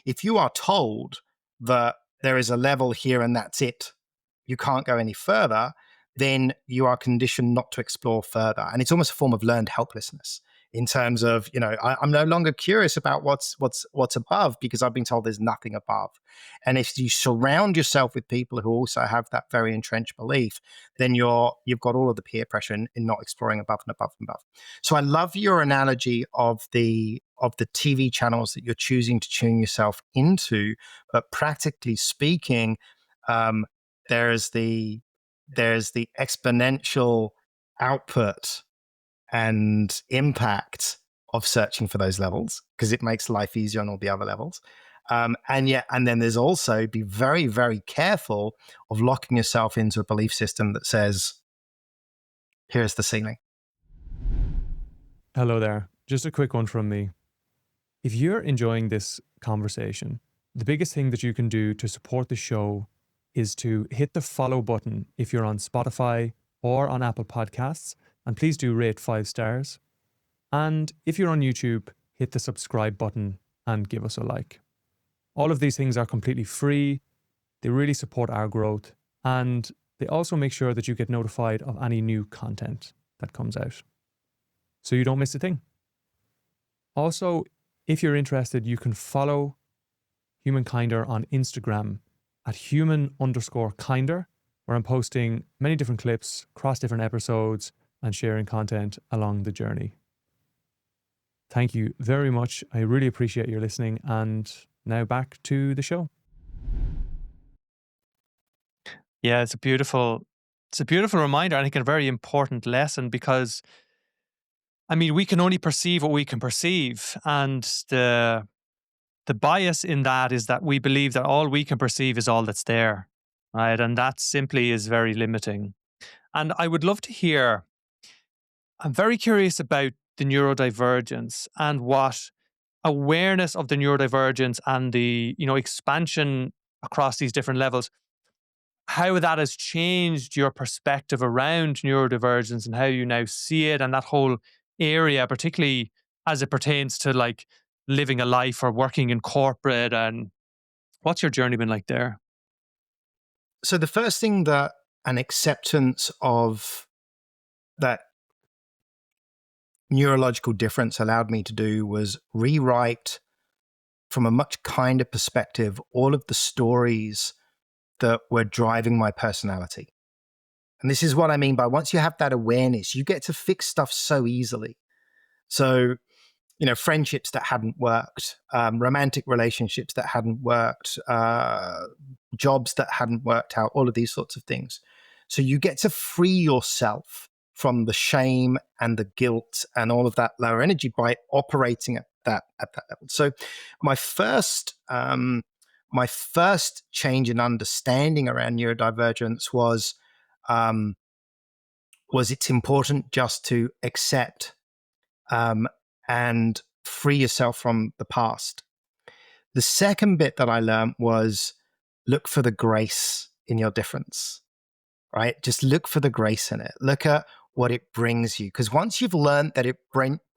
if you are told that there is a level here and that's it, you can't go any further, then you are conditioned not to explore further. And it's almost a form of learned helplessness in terms of, I'm no longer curious about what's above because I've been told there's nothing above. And if you surround yourself with people who also have that very entrenched belief, then you've got all of the peer pressure in not exploring above and above and above. So I love your analogy of the TV channels that you're choosing to tune yourself into, but practically speaking, there's the exponential output and impact of searching for those levels because it makes life easier on all the other levels. And then there's also be very, very careful of locking yourself into a belief system that says, here's the ceiling. Hello there. Just a quick one from me. If you're enjoying this conversation, the biggest thing that you can do to support the show is to hit the follow button if you're on Spotify or on Apple Podcasts, and please do rate 5 stars. And if you're on YouTube, hit the subscribe button and give us a like. All of these things are completely free. They really support our growth, and they also make sure that you get notified of any new content that comes out, so you don't miss a thing. Also, if you're interested, you can follow Humankinder on Instagram at human_kinder, where I'm posting many different clips across different episodes and sharing content along the journey. Thank you very much. I really appreciate your listening. And now back to the show. Yeah, it's a beautiful reminder, and I think a very important lesson, because we can only perceive what we can perceive, and the bias in that is that we believe that all we can perceive is all that's there, right? And that simply is very limiting. And I would love to hear, I'm very curious about the neurodivergence and what awareness of the neurodivergence and the, expansion across these different levels, how that has changed your perspective around neurodivergence and how you now see it and that whole area, particularly as it pertains to like living a life or working in corporate. And what's your journey been like there? So the first thing that an acceptance of that neurological difference allowed me to do was rewrite from a much kinder perspective all of the stories that were driving my personality. And this is what I mean by once you have that awareness, you get to fix stuff so easily. So, friendships that hadn't worked, romantic relationships that hadn't worked, jobs that hadn't worked out, all of these sorts of things. So you get to free yourself from the shame and the guilt and all of that lower energy by operating at that level. So my first change in understanding around neurodivergence was it's important just to accept and free yourself from the past. The second bit that I learned was look for the grace in your difference, right? Just look for the grace in it. Look at what it brings you. Because once you've learned that it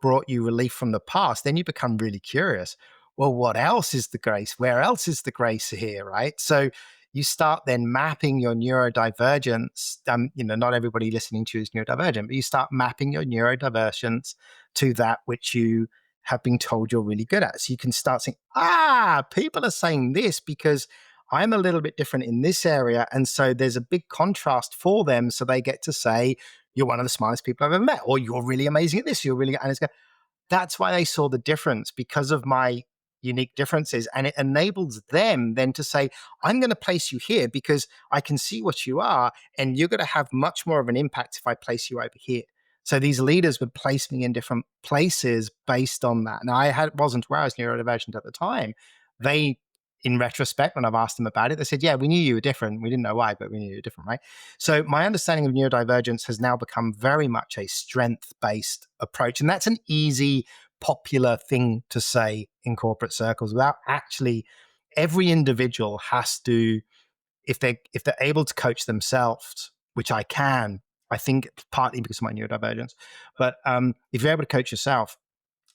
brought you relief from the past, then you become really curious. Well, what else is the grace? Where else is the grace here, right? So you start then mapping your neurodivergence. Not everybody listening to you is neurodivergent, but you start mapping your neurodivergence to that which you have been told you're really good at. So you can start saying, people are saying this because I'm a little bit different in this area. And so there's a big contrast for them. So they get to say, you're one of the smartest people I've ever met, or you're really amazing at this. That's why they saw the difference, because of my unique differences. And it enables them then to say, I'm going to place you here because I can see what you are, and you're going to have much more of an impact if I place you over here. So these leaders would place me in different places based on that. Now, wasn't aware I was neurodivergent at the time. They, in retrospect, when I've asked them about it, they said, yeah, we knew you were different. We didn't know why, but we knew you were different, right? So my understanding of neurodivergence has now become very much a strength-based approach. And that's an easy, popular thing to say in corporate circles without actually, every individual has to, if they're able to coach themselves, which I can, I think partly because of my neurodivergence, but if you're able to coach yourself,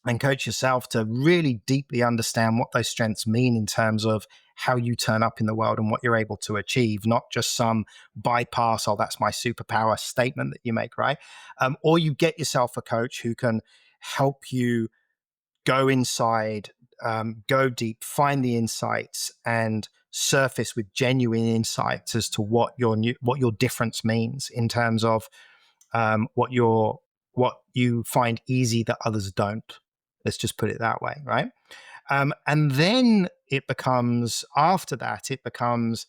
and coach yourself to really deeply understand what those strengths mean in terms of how you turn up in the world and what you're able to achieve, not just some bypass, oh, that's my superpower statement that you make, right? Or you get yourself a coach who can help you go inside, go deep, find the insights, and surface with genuine insights as to what your difference means in terms of what you find easy that others don't. Let's just put it that way, right? And then after that, it becomes,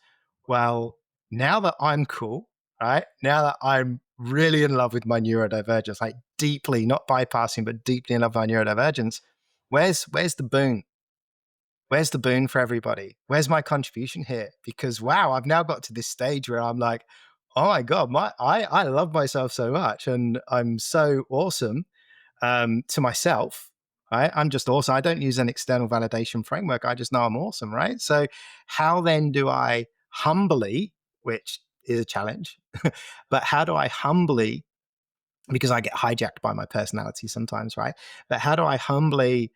well, now that I'm cool, right? Now that I'm really in love with my neurodivergence, like deeply, not bypassing, but deeply in love with my neurodivergence, where's the boon? Where's the boon for everybody? Where's my contribution here? Because wow, I've now got to this stage where I'm like, oh my God, I love myself so much, and I'm so awesome to myself. Right? I'm just awesome. I don't use an external validation framework. I just know I'm awesome, right? So how then do I humbly, which is a challenge, but how do I humbly, because I get hijacked by my personality sometimes, right? But how do I humbly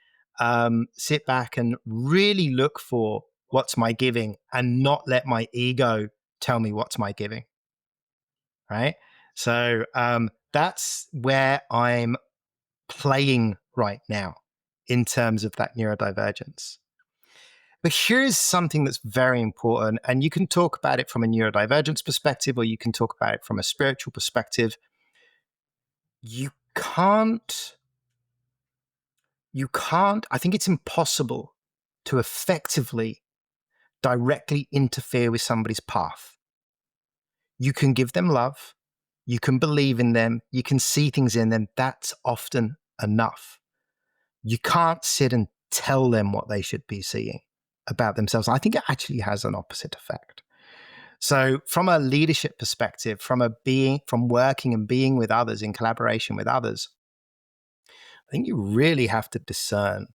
sit back and really look for what's my giving and not let my ego tell me what's my giving, right? So that's where I'm playing right now in terms of that neurodivergence. But here's something that's very important, and you can talk about it from a neurodivergence perspective, or you can talk about it from a spiritual perspective. You can't, I think it's impossible to effectively directly interfere with somebody's path. You can give them love, you can believe in them, you can see things in them. That's often enough. You can't sit and tell them what they should be seeing about themselves. I think it actually has an opposite effect. So from a leadership perspective, from working and being with others in collaboration with others, I think you really have to discern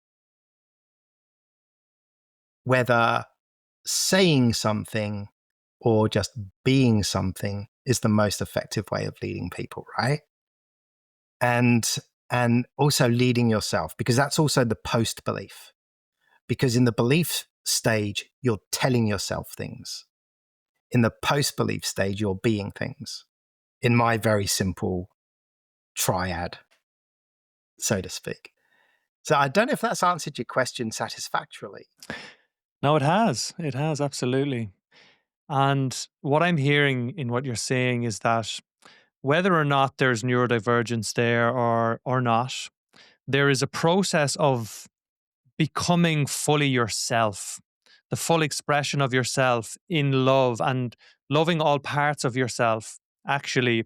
whether saying something or just being something is the most effective way of leading people, right? And also leading yourself, because that's also the post belief. Because in the belief stage, you're telling yourself things. In the post belief stage, you're being things. In my very simple triad, so to speak. So I don't know if that's answered your question satisfactorily. No, it has. It has, absolutely. And what I'm hearing in what you're saying is that whether or not there's neurodivergence there or not, there is a process of becoming fully yourself, the full expression of yourself in love and loving all parts of yourself, actually,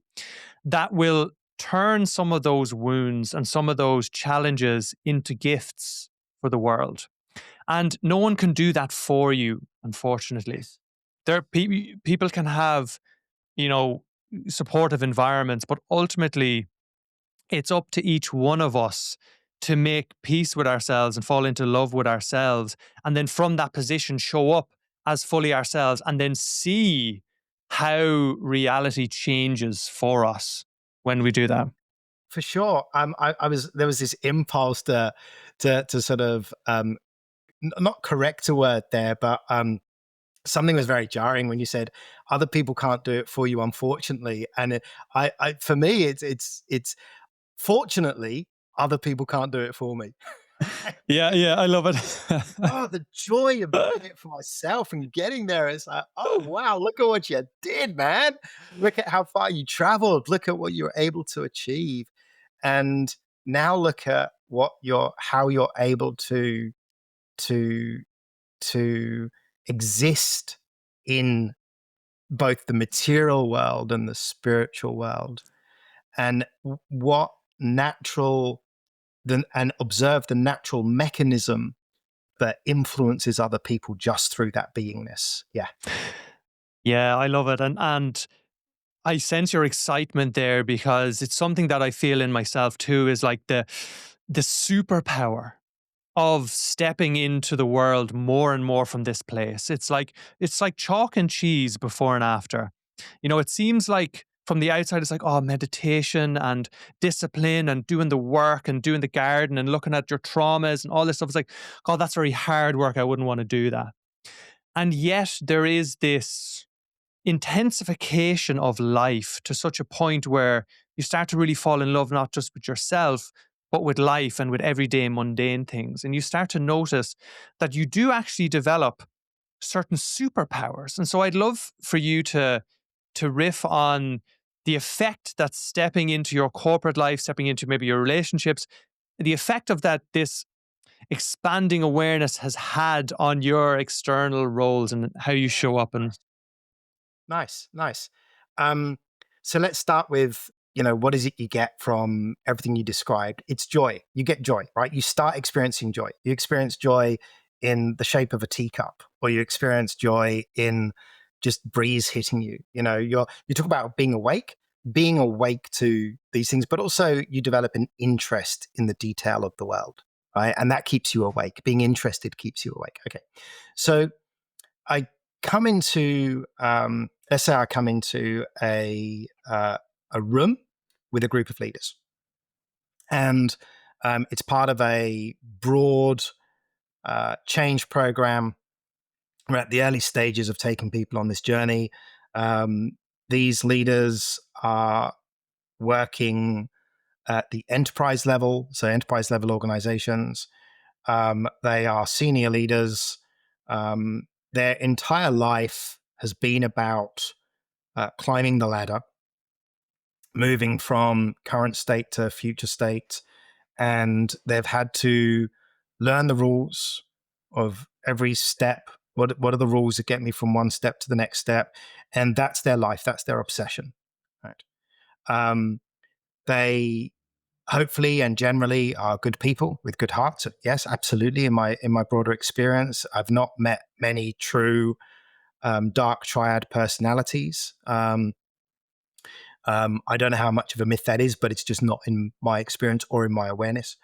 that will turn some of those wounds and some of those challenges into gifts for the world. And no one can do that for you, unfortunately. Yes. People can have, you know, supportive environments, but ultimately it's up to each one of us to make peace with ourselves and fall into love with ourselves. And then from that position, show up as fully ourselves and then see how reality changes for us when we do that. For sure. There was this impulse to sort of not correct a word there, but something was very jarring when you said other people can't do it for you, unfortunately. And for me, it's fortunately other people can't do it for me. Yeah, yeah, I love it. Oh, the joy of doing it for myself and getting there. It's like, oh wow, look at what you did, man. Look at how far you traveled. Look at what you're able to achieve. And now look at how you're able to to exist in both the material world and the spiritual world, and what natural and observe the natural mechanism that influences other people just through that beingness. Yeah. Yeah, I love it. And I sense your excitement there because it's something that I feel in myself too, is like the superpower of stepping into the world more and more from this place. It's like chalk and cheese before and after. You know, it seems like from the outside it's like, oh, meditation and discipline and doing the work and doing the garden and looking at your traumas and all this stuff. It's like, God, that's very hard work. I wouldn't want to do that. And yet there is this intensification of life to such a point where you start to really fall in love, not just with yourself, but with life and with everyday mundane things. And you start to notice that you do actually develop certain superpowers. And so I'd love for you to riff on the effect that stepping into your corporate life, stepping into maybe your relationships, the effect of that, this expanding awareness has had on your external roles and how you Yeah. show up. And Nice. Um, so let's start with, what is it you get from everything you described? It's joy. You get joy, right? You start experiencing joy. You experience joy in the shape of a teacup, or you experience joy in just breeze hitting you. You talk about being awake to these things, but also you develop an interest in the detail of the world, right? And that keeps you awake. Being interested keeps you awake. Okay. So I come into let's say I come into a room with a group of leaders, and it's part of a broad change program. We're at the early stages of taking people on this journey. These leaders are working at the enterprise level, so enterprise level organizations. They are senior leaders. Their entire life has been about climbing the ladder, moving from current state to future state, and they've had to learn the rules of every step. What are the rules that get me from one step to the next step? And that's their life. That's their obsession. Right. They hopefully and generally are good people with good hearts. Yes, absolutely. In my broader experience, I've not met many true dark triad personalities. I don't know how much of a myth that is, but it's just not in my experience or in my awareness.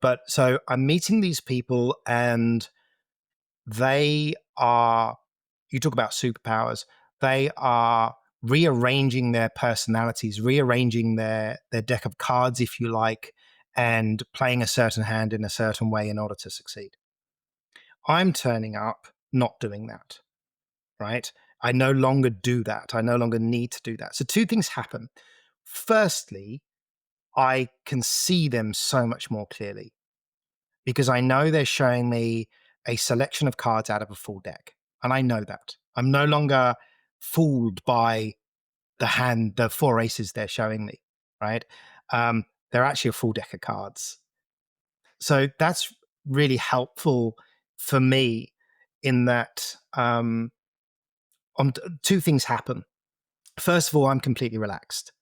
But so I'm meeting these people, and they are, you talk about superpowers, they are rearranging their personalities, rearranging their deck of cards, if you like, and playing a certain hand in a certain way in order to succeed. I'm turning up not doing that, right? I no longer do that. I no longer need to do that. So two things happen. Firstly, I can see them so much more clearly because I know they're showing me a selection of cards out of a full deck. And I know that. I'm no longer fooled by the four aces they're showing me, right? They're actually a full deck of cards. So that's really helpful for me in that two things happen. First of all, I'm completely relaxed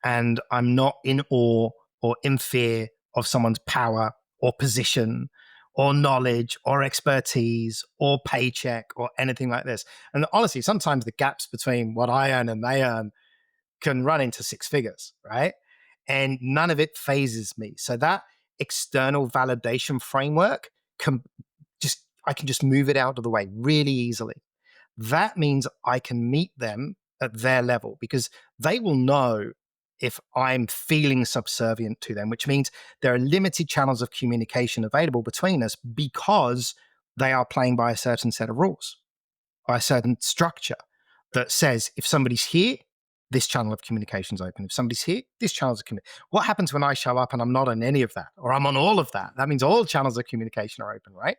and I'm not in awe or in fear of someone's power or position or knowledge or expertise or paycheck or anything like this. And honestly, sometimes the gaps between what I earn and they earn can run into six figures, right? And none of it phases me. So that external validation framework I can just move it out of the way really easily. That means I can meet them at their level because they will know if I'm feeling subservient to them, which means there are limited channels of communication available between us because they are playing by a certain set of rules, by a certain structure that says if somebody's here, this channel of communication is open. If somebody's here, this channel is communication. What happens when I show up and I'm not on any of that, or I'm on all of that? That means all channels of communication are open, right?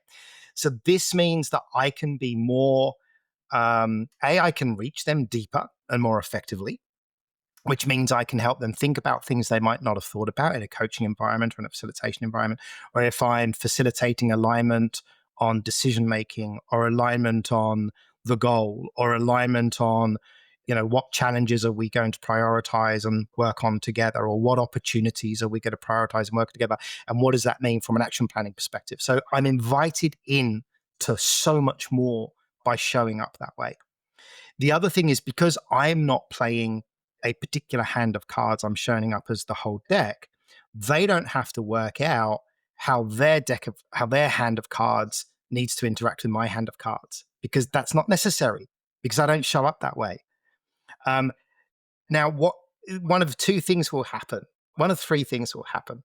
So this means that I can be more, I can reach them deeper and more effectively, which means I can help them think about things they might not have thought about in a coaching environment or in a facilitation environment, or if I'm facilitating alignment on decision making or alignment on the goal or alignment on what challenges are we going to prioritize and work on together, or what opportunities are we going to prioritize and work together, and what does that mean from an action planning perspective. So I'm invited in to so much more by showing up that way. The other thing is because I'm not playing a particular hand of cards, I'm showing up as the whole deck. They don't have to work out how their hand of cards needs to interact with my hand of cards, because that's not necessary, because I don't show up that way. Now, one of two things will happen. One of three things will happen.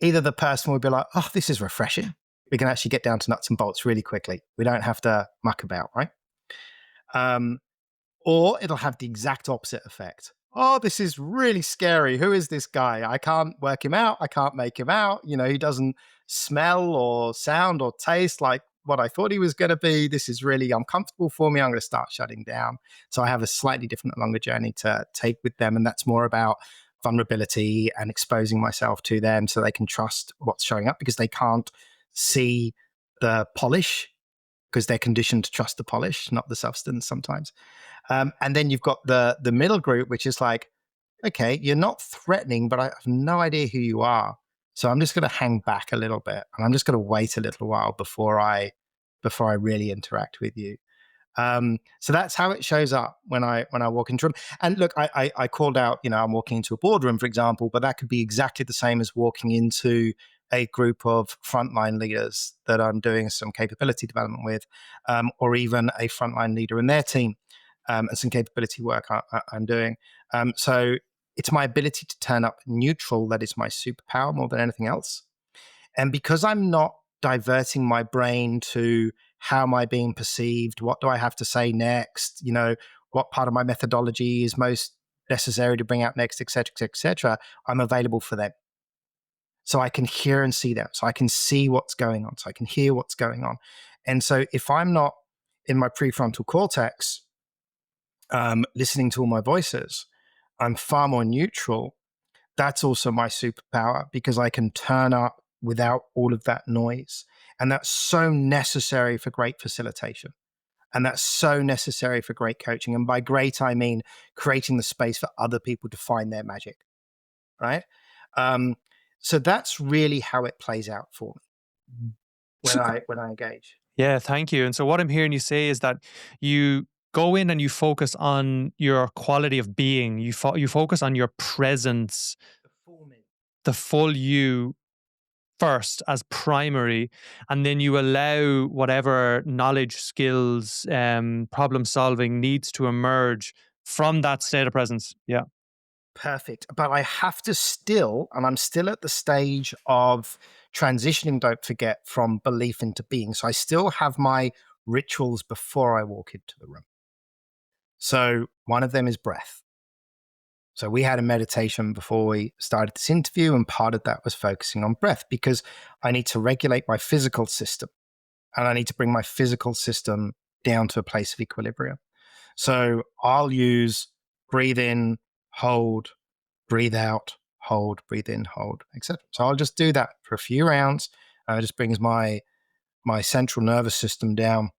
Either the person will be like, oh, this is refreshing. We can actually get down to nuts and bolts really quickly. We don't have to muck about, right? Or it'll have the exact opposite effect. Oh, this is really scary. Who is this guy? I can't work him out. I can't make him out. He doesn't smell or sound or taste like what I thought he was going to be. This is really uncomfortable for me. I'm going to start shutting down. So I have a slightly different, longer journey to take with them. And that's more about vulnerability and exposing myself to them so they can trust what's showing up, because they can't see the polish because they're conditioned to trust the polish, not the substance sometimes. And then you've got the middle group, which is like, okay, you're not threatening, but I have no idea who you are. So I'm just going to hang back a little bit, and I'm just going to wait a little while before I really interact with you. So that's how it shows up when I walk into a room. And look, I called out, I'm walking into a boardroom, for example, but that could be exactly the same as walking into a group of frontline leaders that I'm doing some capability development with, or even a frontline leader in their team, and some capability work I'm doing. So it's my ability to turn up neutral that is my superpower more than anything else. And because I'm not diverting my brain to how am I being perceived, what do I have to say next, what part of my methodology is most necessary to bring out next, et cetera, I'm available for them. So I can hear and see them. So I can see what's going on. So I can hear what's going on. And so if I'm not in my prefrontal cortex, listening to all my voices, I'm far more neutral. That's also my superpower, because I can turn up without all of that noise. And that's so necessary for great facilitation. And that's so necessary for great coaching. And by great, I mean creating the space for other people to find their magic, right? So that's really how it plays out for me when I engage. Yeah, thank you. And so what I'm hearing you say is that you go in and you focus on your quality of being. You focus on your presence, The full me. the full you, first as primary, and then you allow whatever knowledge, skills, problem solving needs to emerge from that state of presence. Yeah. Perfect. But I have to still, and I'm still at the stage of transitioning, don't forget, from belief into being. So I still have my rituals before I walk into the room. So one of them is breath. So we had a meditation before we started this interview, and part of that was focusing on breath because I need to regulate my physical system and I need to bring my physical system down to a place of equilibrium. So I'll use breathe in, hold, breathe out, hold, breathe in, hold, etc. So I'll just do that for a few rounds. It just brings my central nervous system down.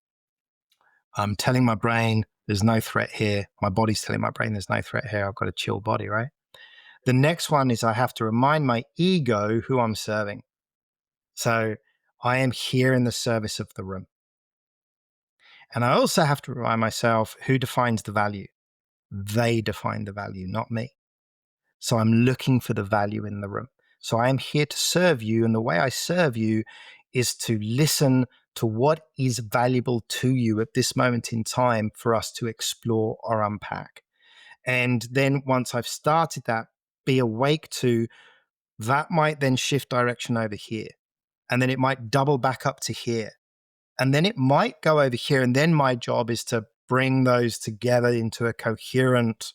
I'm telling my brain there's no threat here. My body's telling my brain there's no threat here. I've got a chill body, right? The next one is I have to remind my ego who I'm serving. So I am here in the service of the room. And I also have to remind myself who defines the value. They define the value, not me. So I'm looking for the value in the room. So I am here to serve you. And the way I serve you is to listen to what is valuable to you at this moment in time for us to explore or unpack. And then once I've started that, be awake to that might then shift direction over here. And then it might double back up to here. And then it might go over here. And then my job is to bring those together into a coherent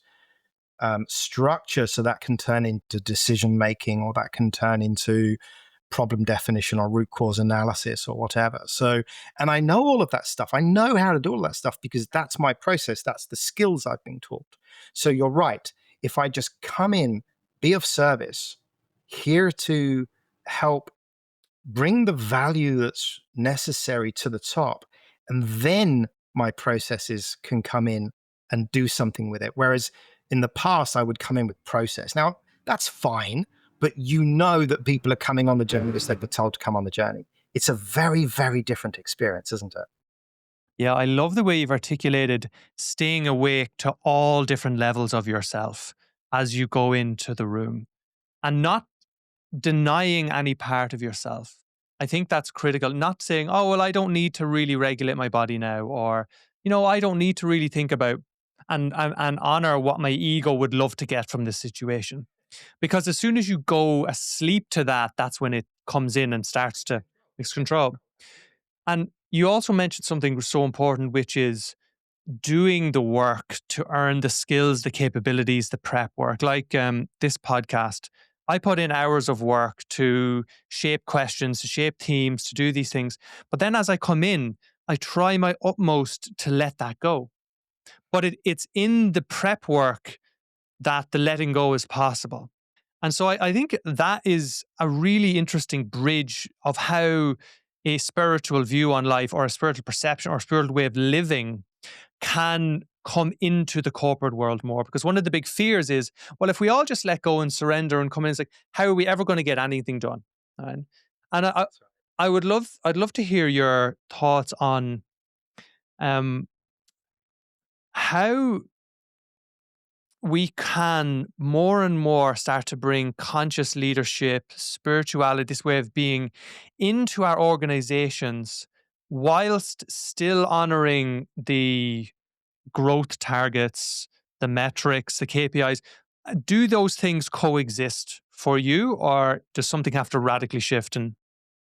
structure so that can turn into decision making, or that can turn into problem definition or root cause analysis or whatever. So, and I know all of that stuff. I know how to do all that stuff because that's my process. That's the skills I've been taught. So you're right. If I just come in, be of service, here to help bring the value that's necessary to the top, and then my processes can come in and do something with it. Whereas in the past, I would come in with process. Now, that's fine, but you know that people are coming on the journey because they were told to come on the journey. It's a very, very different experience, isn't it? Yeah, I love the way you've articulated staying awake to all different levels of yourself as you go into the room and not denying any part of yourself. I think that's critical. Not saying, oh, well, I don't need to really regulate my body now, or, I don't need to really think about and honor what my ego would love to get from this situation. Because as soon as you go asleep to that, that's when it comes in and starts to take control. And you also mentioned something so important, which is doing the work to earn the skills, the capabilities, the prep work. Like this podcast, I put in hours of work to shape questions, to shape themes, to do these things. But then as I come in, I try my utmost to let that go. But it's in the prep work that the letting go is possible. And so I think that is a really interesting bridge of how a spiritual view on life, or a spiritual perception, or a spiritual way of living can come into the corporate world more. Because one of the big fears is, well, if we all just let go and surrender and come in, it's like, how are we ever going to get anything done? And I'd love to hear your thoughts on um, how we can more and more start to bring conscious leadership, spirituality, this way of being into our organizations whilst still honoring the growth targets, the metrics, the KPIs. Do those things coexist for you, or does something have to radically shift? And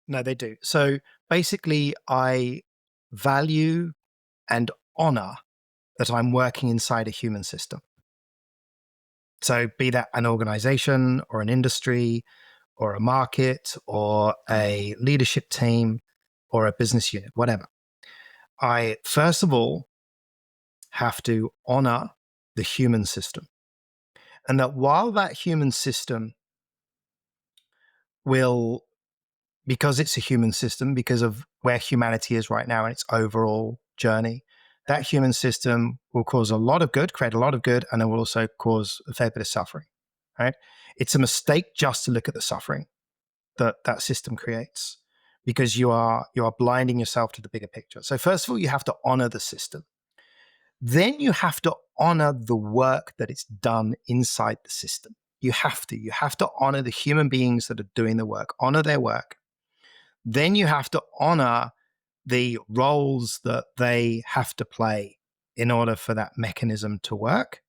No, they do. So basically, I value and honor that I'm working inside a human system. So be that an organization or an industry or a market or a leadership team or a business unit, whatever. I, first of all, have to honor the human system. And that while that human system will, because it's a human system, because of where humanity is right now in its overall journey, that human system will cause a lot of good, create a lot of good, and it will also cause a fair bit of suffering, right? It's a mistake just to look at the suffering that that system creates, because you are blinding yourself to the bigger picture. So first of all, you have to honor the system. Then you have to honor the work that it's done inside the system. You have to honor the human beings that are doing the work, honor their work. Then you have to honor the roles that they have to play in order for that mechanism to work.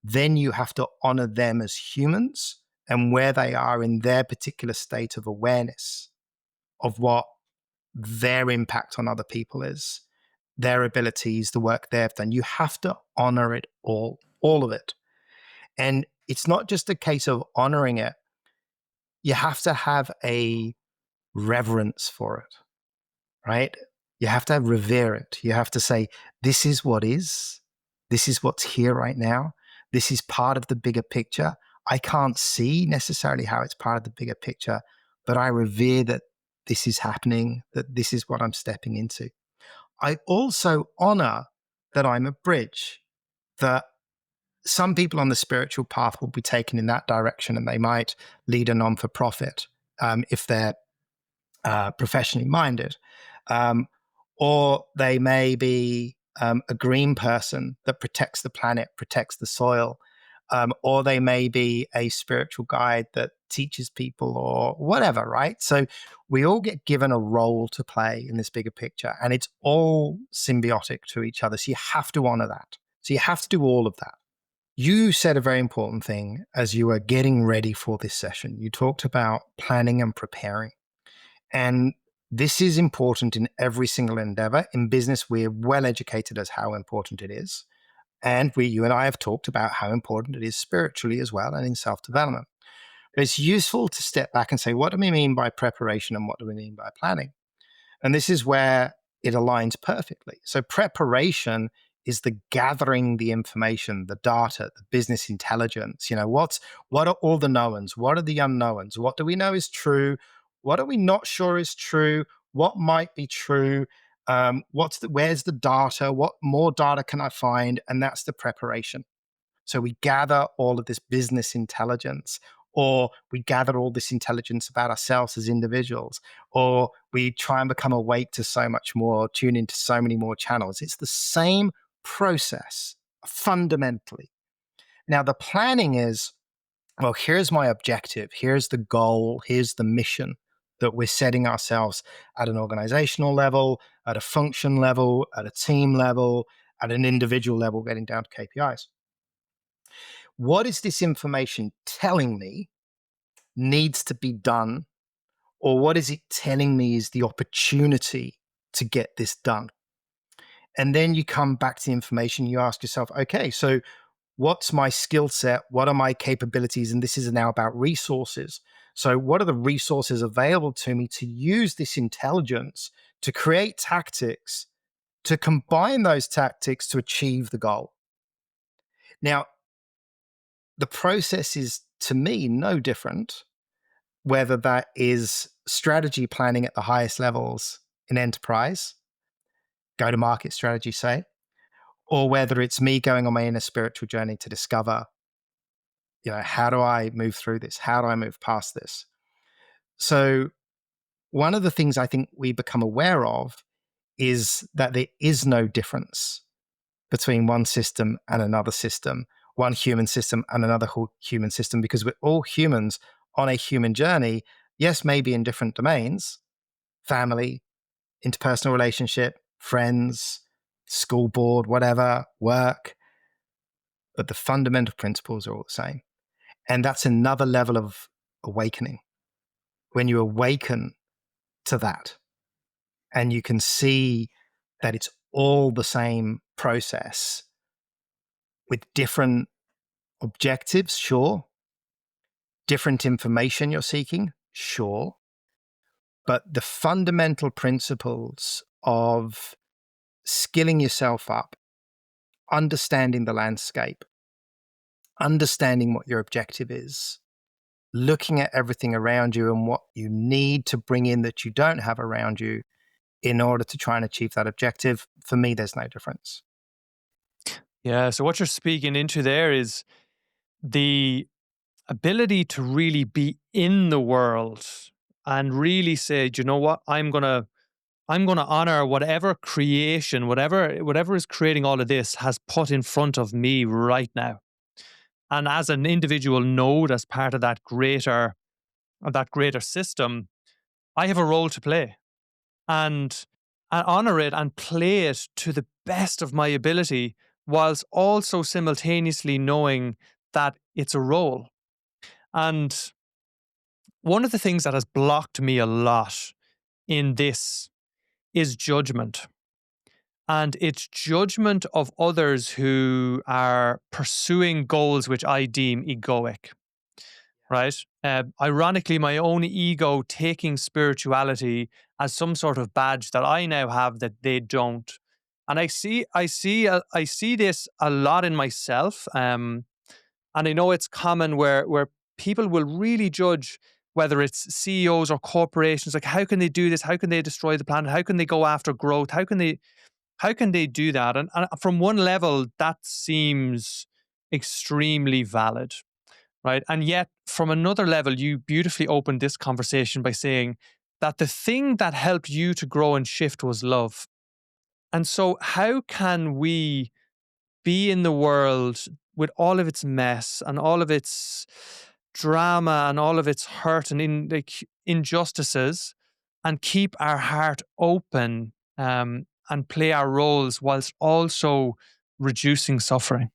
Then you have to honor them as humans and where they are in their particular state of awareness of what their impact on other people is, their abilities, the work they've done. You have to honor it all of it. And it's not just a case of honoring it, you have to have a reverence for it, right? You have to revere it. You have to say, this is what is, this is what's here right now. This is part of the bigger picture. I can't see necessarily how it's part of the bigger picture, but I revere that this is happening, that this is what I'm stepping into. I also honor that I'm a bridge, that some people on the spiritual path will be taken in that direction and they might lead a non-for-profit if they're professionally minded. Or they may be a green person that protects the planet, protects the soil. Or they may be a spiritual guide that teaches people or whatever, right? So we all get given a role to play in this bigger picture, and it's all symbiotic to each other. So you have to honor that. So you have to do all of that. You said a very important thing as you were getting ready for this session. You talked about planning and preparing. And this is important in every single endeavor. In business, we're well educated as how important it is. And you and I have talked about how important it is spiritually as well and in self-development. But it's useful to step back and say, what do we mean by preparation and what do we mean by planning? And this is where it aligns perfectly. So preparation is the gathering the information, the data, the business intelligence. What are all the knowns? What are the unknowns? What do we know is true? What are we not sure is true? What might be true? Where's the data? What more data can I find? And that's the preparation. So we gather all of this business intelligence, or we gather all this intelligence about ourselves as individuals, or we try and become awake to so much more, tune into so many more channels. It's the same process fundamentally. Now, the planning is, well, here's my objective, here's the goal, here's the mission that we're setting ourselves at an organizational level, at a function level, at a team level, at an individual level, getting down to KPIs. What is this information telling me needs to be done? Or what is it telling me is the opportunity to get this done? And then you come back to the information, you ask yourself, okay, so what's my skill set? What are my capabilities? And this is now about resources. So what are the resources available to me to use this intelligence to create tactics, to combine those tactics to achieve the goal? Now, the process is, to me, no different, whether that is strategy planning at the highest levels in enterprise, go-to-market strategy, say, or whether it's me going on my inner spiritual journey to discover, how do I move through this? How do I move past this? So one of the things I think we become aware of is that there is no difference between one system and another system, one human system and another human system, because we're all humans on a human journey. Yes, maybe in different domains, family, interpersonal relationship, friends, school board, whatever, work, but the fundamental principles are all the same. And that's another level of awakening. When you awaken to that and you can see that it's all the same process with different objectives, sure. Different information you're seeking, sure. But the fundamental principles of skilling yourself up, understanding the landscape, understanding what your objective is, looking at everything around you and what you need to bring in that you don't have around you in order to try and achieve that objective, for me, there's no difference. Yeah. So what you're speaking into there is the ability to really be in the world and really say, "Do you know what? I'm gonna honor whatever creation, whatever is creating all of this has put in front of me right now." And as an individual node, as part of that greater system, I have a role to play, and honor it and play it to the best of my ability, whilst also simultaneously knowing that it's a role. And one of the things that has blocked me a lot in this is judgment. And it's judgment of others who are pursuing goals which I deem egoic, right? Ironically, my own ego taking spirituality as some sort of badge that I now have that they don't. And I see this a lot in myself. And I know it's common where people will really judge whether it's CEOs or corporations, like how can they do this? How can they destroy the planet? How can they go after growth? How can they do that? And from one level, that seems extremely valid, right? And yet, from another level, you beautifully opened this conversation by saying that the thing that helped you to grow and shift was love. And so, how can we be in the world with all of its mess and all of its drama and all of its hurt and injustices, and keep our heart open, and play our roles whilst also reducing suffering?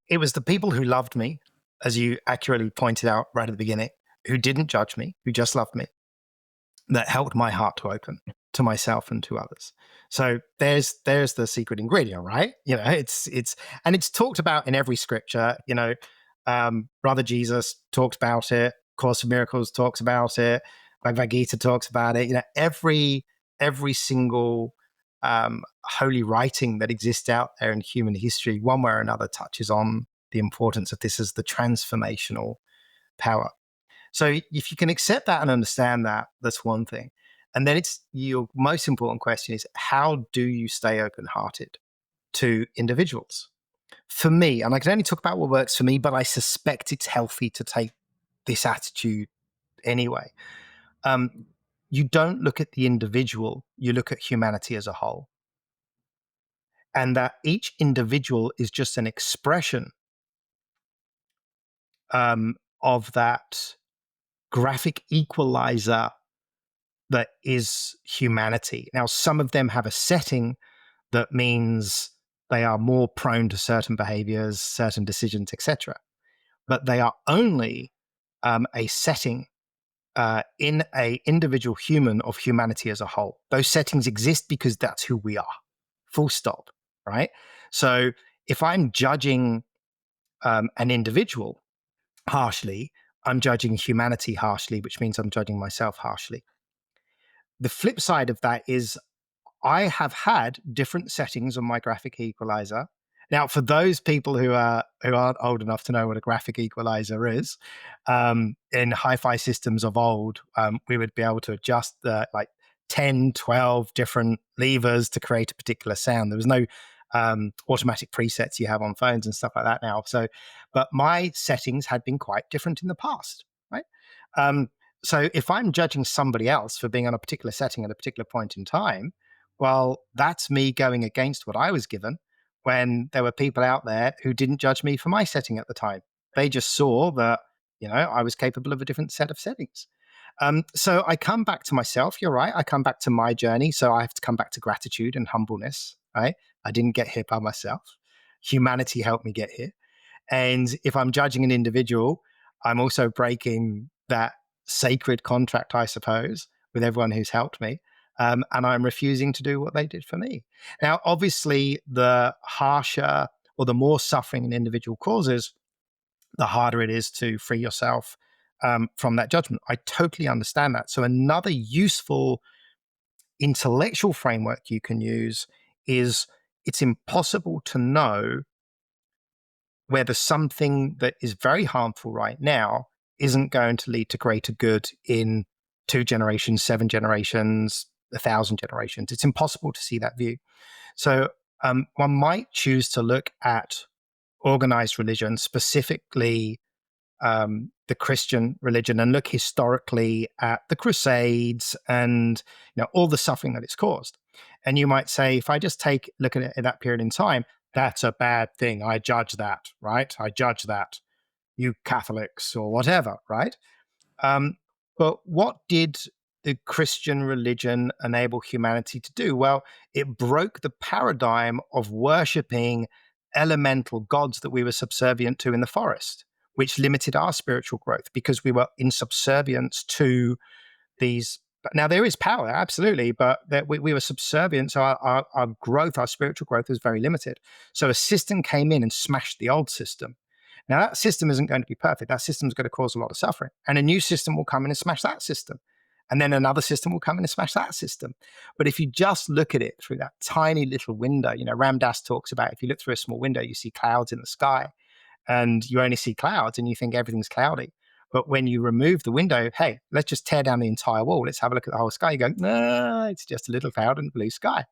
It was the people who loved me, as you accurately pointed out right at the beginning, who didn't judge me, who just loved me, that helped my heart to open to myself and to others. So there's the secret ingredient, right? It's talked about in every scripture. Brother Jesus talks about it. Course of Miracles talks about it. Bhagavad Gita talks about it. Every single holy writing that exists out there in human history, one way or another, touches on the importance of this as the transformational power. So if you can accept that and understand that, that's one thing. And then it's your most important question is, how do you stay open-hearted to individuals? For me, and I can only talk about what works for me, but I suspect it's healthy to take this attitude anyway. You don't look at the individual, you look at humanity as a whole. And that each individual is just an expression of that graphic equalizer that is humanity. Now, some of them have a setting that means they are more prone to certain behaviors, certain decisions, etc. But they are only a setting in a individual human of humanity as a whole. Those settings exist because that's who we are. Full stop. Right? So if I'm judging an individual harshly, I'm judging humanity harshly, which means I'm judging myself harshly. The flip side of that is I have had different settings on my graphic equalizer. Now, for those people who aren't old enough to know what a graphic equalizer is, in hi-fi systems of old, we would be able to adjust like 10, 12 different levers to create a particular sound. There was no automatic presets you have on phones and stuff like that now. So, but my settings had been quite different in the past, right? So if I'm judging somebody else for being on a particular setting at a particular point in time, well, that's me going against what I was given when there were people out there who didn't judge me for my setting at the time. They just saw that, I was capable of a different set of settings. So I come back to myself. You're right. I come back to my journey. So I have to come back to gratitude and humbleness, right? I didn't get here by myself. Humanity helped me get here. And if I'm judging an individual, I'm also breaking that sacred contract, I suppose, with everyone who's helped me. And I'm refusing to do what they did for me. Now, obviously, the harsher or the more suffering an individual causes, the harder it is to free yourself from that judgment. I totally understand that. So another useful intellectual framework you can use is it's impossible to know whether something that is very harmful right now isn't going to lead to greater good in 2 generations, 7 generations, 1,000 generations. It's impossible to see that view. So one might choose to look at organized religion, specifically the Christian religion, and look historically at the Crusades and all the suffering that it's caused. And you might say, if I just look at it at that period in time, that's a bad thing. I judge that, right? I judge that. You Catholics or whatever, right? But what did the Christian religion enable humanity to do? Well, it broke the paradigm of worshipping elemental gods that we were subservient to in the forest, which limited our spiritual growth because we were in subservience to these. Now, there is power, absolutely, but that we were subservient. So our growth, our spiritual growth was very limited. So a system came in and smashed the old system. Now, that system isn't going to be perfect. That system is going to cause a lot of suffering. And a new system will come in and smash that system. And then another system will come in and smash that system. But if you just look at it through that tiny little window, Ram Dass talks about if you look through a small window, you see clouds in the sky and you only see clouds and you think everything's cloudy. But when you remove the window, hey, let's just tear down the entire wall. Let's have a look at the whole sky. You go, no, it's just a little cloud and blue sky.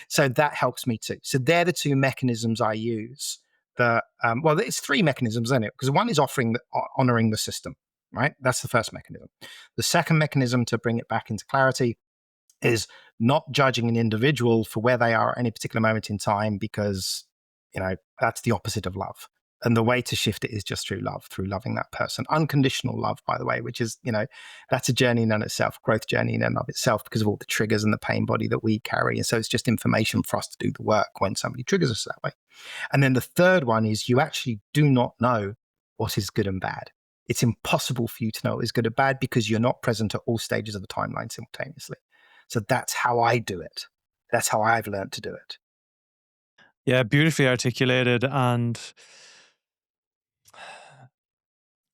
So that helps me too. So they're the two mechanisms I use. Well, it's three mechanisms, isn't it? Because one is honoring the system, right? That's the first mechanism. The second mechanism to bring it back into clarity is not judging an individual for where they are at any particular moment in time, because, that's the opposite of love. And the way to shift it is just through love, through loving that person. Unconditional love, by the way, which is, that's a journey in and of itself, growth journey in and of itself, because of all the triggers and the pain body that we carry. And so it's just information for us to do the work when somebody triggers us that way. And then the third one is you actually do not know what is good and bad. It's impossible for you to know what is good or bad because you're not present at all stages of the timeline simultaneously. So that's how I do it. That's how I've learned to do it. Yeah, beautifully articulated. And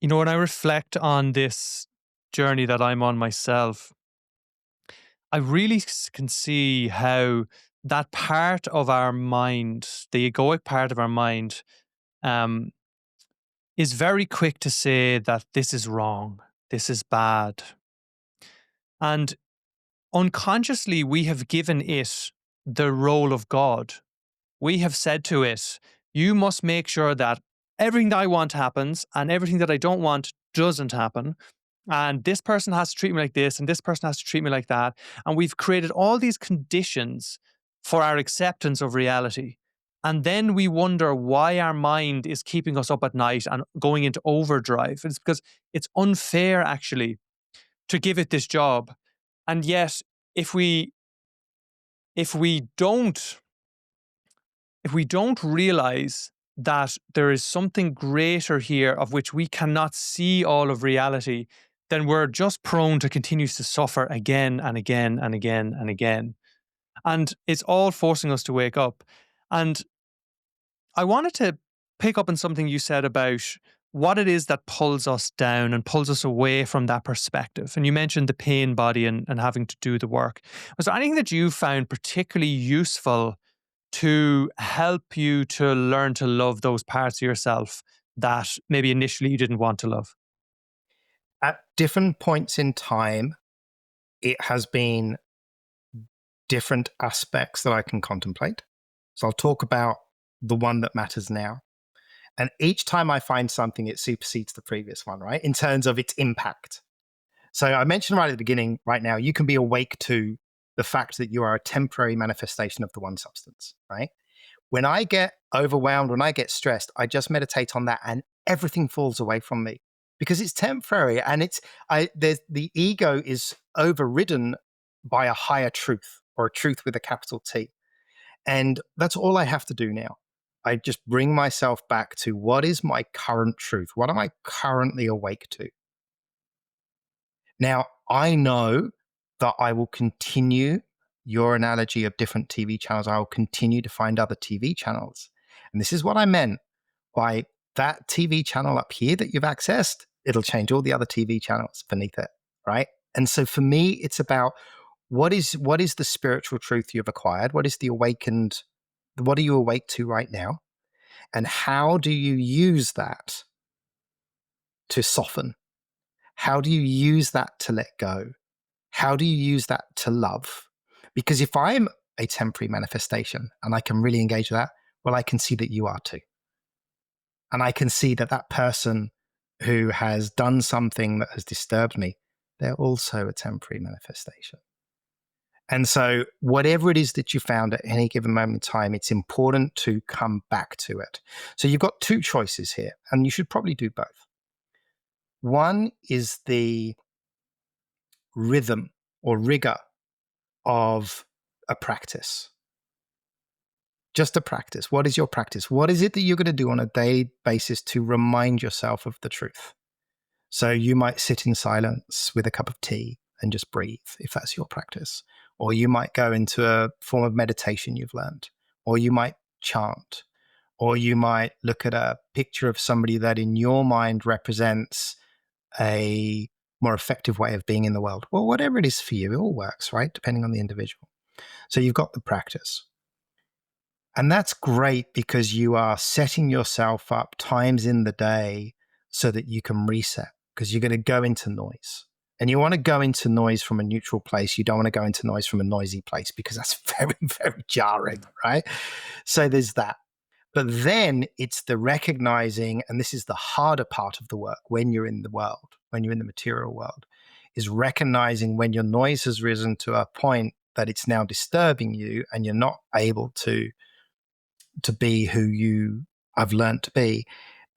when I reflect on this journey that I'm on myself, I really can see how that part of our mind, the egoic part of our mind, is very quick to say that this is wrong, this is bad. And unconsciously, we have given it the role of God. We have said to it, you must make sure that everything that I want happens and everything that I don't want doesn't happen. And this person has to treat me like this and this person has to treat me like that. And we've created all these conditions for our acceptance of reality. And then we wonder why our mind is keeping us up at night and going into overdrive. It's because it's unfair, actually, to give it this job. And yet, if we don't realize that there is something greater here of which we cannot see all of reality, then we're just prone to continue to suffer again and again and again and again. And it's all forcing us to wake up. And I wanted to pick up on something you said about what it is that pulls us down and pulls us away from that perspective. And you mentioned the pain body and having to do the work. Was there anything that you found particularly useful to help you to learn to love those parts of yourself that maybe initially you didn't want to love? At different points in time, it has been different aspects that I can contemplate. So I'll talk about the one that matters now. And each time I find something, it supersedes the previous one, right? In terms of its impact. So I mentioned right at the beginning, right now, you can be awake to the fact that you are a temporary manifestation of the one substance, right? When I get overwhelmed, when I get stressed, I just meditate on that and everything falls away from me because it's temporary. And the ego is overridden by a higher truth, or a truth with a capital T. And that's all I have to do now. I just bring myself back to what is my current truth? What am I currently awake to? Now, I know that I will continue your analogy of different TV channels. I will continue to find other TV channels. And this is what I meant by that TV channel up here that you've accessed. It'll change all the other TV channels beneath it, right? And so for me, it's about what is the spiritual truth you've acquired? What is the awakened? What are you awake to right now? And how do you use that to soften? How do you use that to let go? How do you use that to love? Because if I'm a temporary manifestation and I can really engage with that, well, I can see that you are too. And I can see that that person who has done something that has disturbed me, they're also a temporary manifestation. And so whatever it is that you found at any given moment in time, it's important to come back to it. So you've got two choices here, and you should probably do both. One is the rhythm or rigor of a practice. Just a practice. What is your practice? What is it that you're going to do on a daily basis to remind yourself of the truth? So you might sit in silence with a cup of tea and just breathe, if that's your practice. Or you might go into a form of meditation you've learned. Or you might chant. Or you might look at a picture of somebody that in your mind represents a more effective way of being in the world. Well, whatever it is for you, it all works, right? Depending on the individual. So you've got the practice. And that's great because you are setting yourself up times in the day so that you can reset, because you're going to go into noise. And you want to go into noise from a neutral place. You don't want to go into noise from a noisy place, because that's very, very jarring, right? So there's that. But then it's the recognizing, and this is the harder part of the work when you're in the world, when you're in the material world, is recognizing when your noise has risen to a point that it's now disturbing you and you're not able to be who you have learned to be.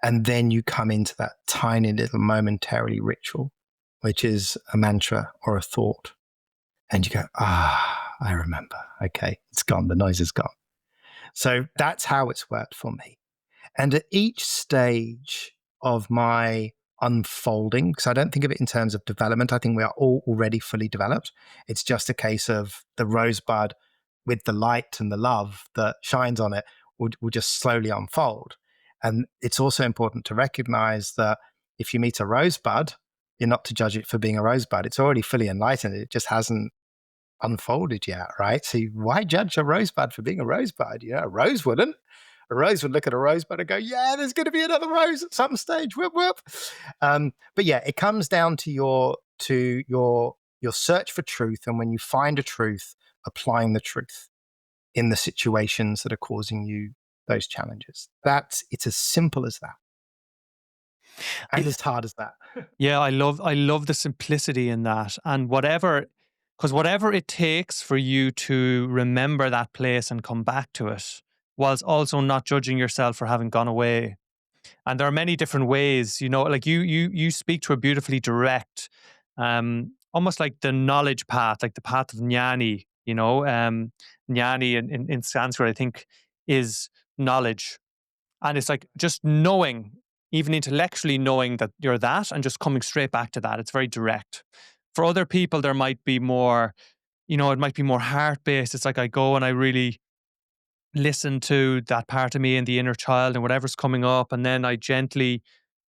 And then you come into that tiny little momentarily ritual, which is a mantra or a thought. And you go, I remember. Okay, it's gone. The noise is gone. So that's how it's worked for me. And at each stage of my unfolding, because I don't think of it in terms of development, I think we are all already fully developed. It's just a case of the rosebud with the light and the love that shines on it will just slowly unfold. And it's also important to recognize that if you meet a rosebud, you're not to judge it for being a rosebud. It's already fully enlightened. It just hasn't unfolded yet, right? So why judge a rosebud for being a rosebud? You know, a rose wouldn't. A rose would look at a rosebud and go, yeah, there's going to be another rose at some stage. Whoop, whoop. But yeah, it comes down to your search for truth. And when you find a truth, applying the truth in the situations that are causing you those challenges. It's as simple as that. And as hard as that. Yeah, I love the simplicity in that. And because whatever it takes for you to remember that place and come back to it, whilst also not judging yourself for having gone away. And there are many different ways, like you speak to a beautifully direct, almost like the knowledge path, like the path of jnani, jnani in Sanskrit, I think, is knowledge. And it's like just knowing, even intellectually knowing that you're that and just coming straight back to that. It's very direct. For other people, there might be more, it might be more heart based. It's like I go and I really listen to that part of me in the inner child and whatever's coming up. And then I gently,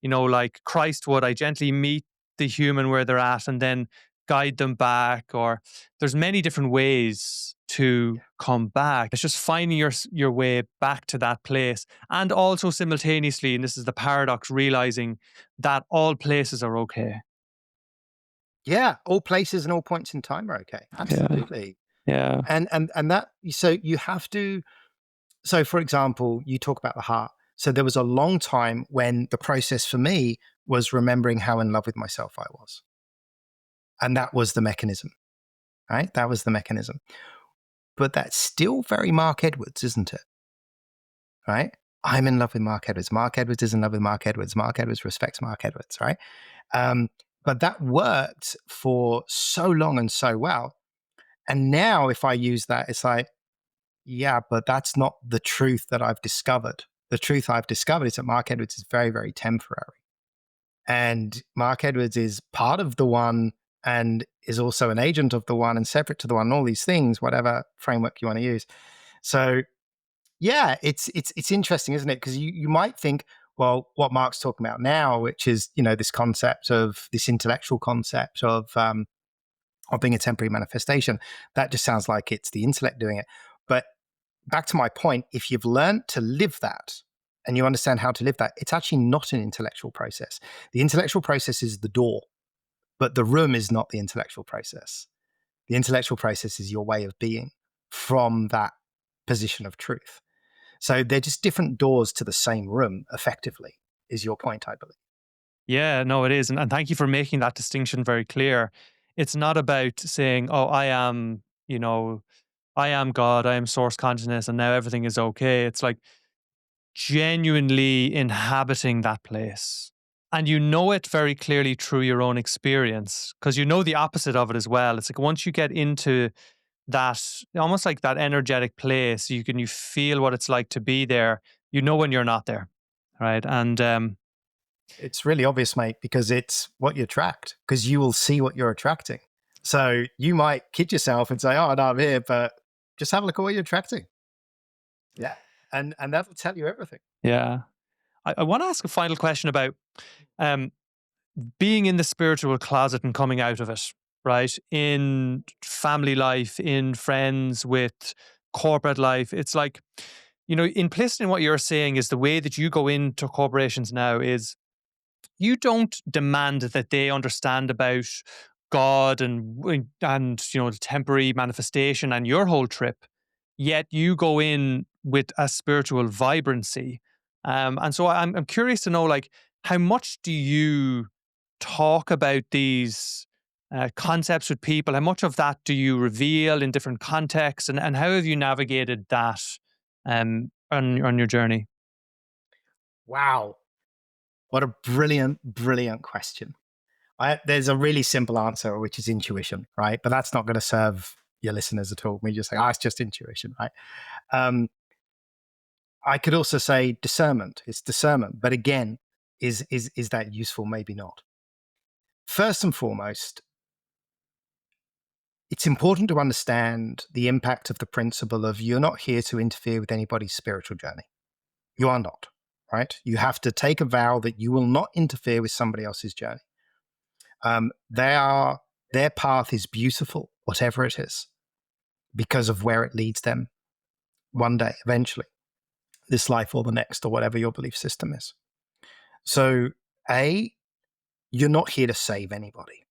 like Christ would, I gently meet the human where they're at and then guide them back. Or there's many different ways to come back. It's just finding your way back to that place. And also simultaneously, and this is the paradox, realizing that all places are okay. Yeah, all places and all points in time are okay. Absolutely. Yeah. And that, so you have to. So, for example, you talk about the heart. So there was a long time when the process for me was remembering how in love with myself I was. And that was the mechanism, right? That was the mechanism. But that's still very Mark Edwards, isn't it? Right? I'm in love with Mark Edwards. Mark Edwards is in love with Mark Edwards. Mark Edwards respects Mark Edwards, right? But that worked for so long and so well. And now if I use that, it's like, yeah, but that's not the truth that I've discovered. The truth I've discovered is that Mark Edwards is very, very temporary. And Mark Edwards is part of the one and is also an agent of the one and separate to the one, all these things, whatever framework you want to use. So yeah, it's interesting, isn't it? Because you might think, well, what Mark's talking about now, which is, this concept of this intellectual concept of being a temporary manifestation, that just sounds like it's the intellect doing it. But back to my point, if you've learned to live that and you understand how to live that, it's actually not an intellectual process. The intellectual process is the door, but the room is not the intellectual process. The intellectual process is your way of being from that position of truth. So they're just different doors to the same room, effectively, is your point, I believe. Yeah, no, it is. And thank you for making that distinction very clear. It's not about saying, oh, I am God, I am source consciousness, and now everything is okay. It's like genuinely inhabiting that place. And you know it very clearly through your own experience, because you know the opposite of it as well. It's like once you get into that, almost like that energetic place, you feel what it's like to be there. You know when you're not there, right? And It's really obvious, mate, because it's what you attract, because you will see what you're attracting. So you might kid yourself and say, oh, no, I'm here, but just have a look at what you're attracting. Yeah. And that'll tell you everything. yeah, I want to ask a final question about um, being in the spiritual closet and coming out of it, right? In family life, in friends, with corporate life. It's like, implicit in what you're saying is the way that you go into corporations now is you don't demand that they understand about God and the temporary manifestation and your whole trip, yet you go in with a spiritual vibrancy. And so I'm curious to know, like, how much do you talk about these concepts with people? How much of that do you reveal in different contexts, and how have you navigated that on your journey? Wow. What a brilliant, brilliant question. There's a really simple answer, which is intuition, right? But that's not going to serve your listeners at all. We just say, it's just intuition, right? I could also say discernment. It's discernment. But again, is that useful? Maybe not. First and foremost, it's important to understand the impact of the principle of you're not here to interfere with anybody's spiritual journey. You are not, right? You have to take a vow that you will not interfere with somebody else's journey. Their path is beautiful, whatever it is, because of where it leads them one day, eventually, this life or the next, or whatever your belief system is. So, you're not here to save anybody,